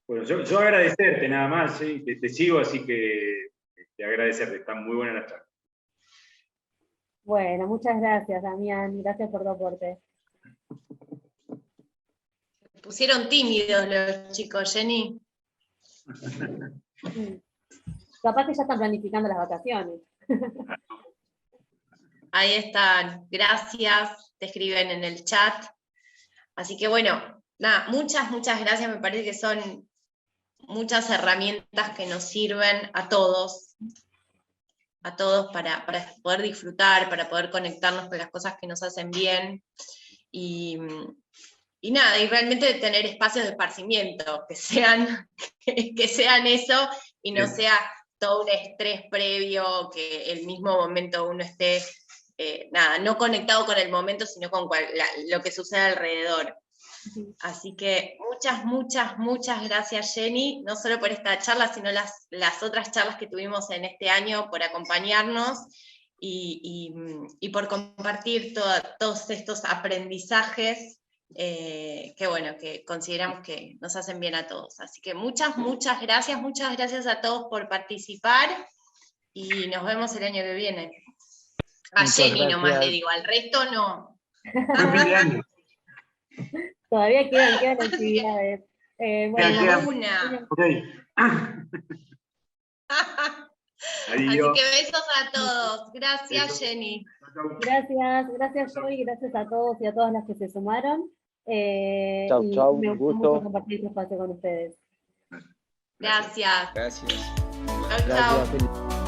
Bueno, yo agradecerte nada más, ¿sí? Te sigo, así que agradecerte, está muy buena la charla. Bueno, muchas gracias, Damián, gracias por tu aporte. Pusieron tímidos los chicos, Jenny. Capaz que ya están planificando las vacaciones. Ahí están, gracias, te escriben en el chat. Así que bueno, nada, muchas gracias, me parece que son muchas herramientas que nos sirven a todos para poder disfrutar, para poder conectarnos con las cosas que nos hacen bien, y nada, y realmente tener espacios de esparcimiento, que sean eso, y no sea todo un estrés previo, que el mismo momento uno esté, no conectado con el momento, sino con lo que sucede alrededor. Así que muchas gracias, Jenny, no solo por esta charla, sino las otras charlas que tuvimos en este año, por acompañarnos y por compartir todos estos aprendizajes que bueno, que consideramos que nos hacen bien a todos. Así que muchas gracias a todos por participar y nos vemos el año que viene. A Jenny nomás le digo, al resto no. Buen fin de año. Todavía quedan actividades. Bueno, una. Okay. Así que besos a todos. Gracias, Jenny. Gracias Joy, gracias a todos y a todas las que se sumaron. Chau, me un gustó gusto. mucho compartir este espacio con ustedes. Gracias. Gracias. Chau. Gracias, Felipe.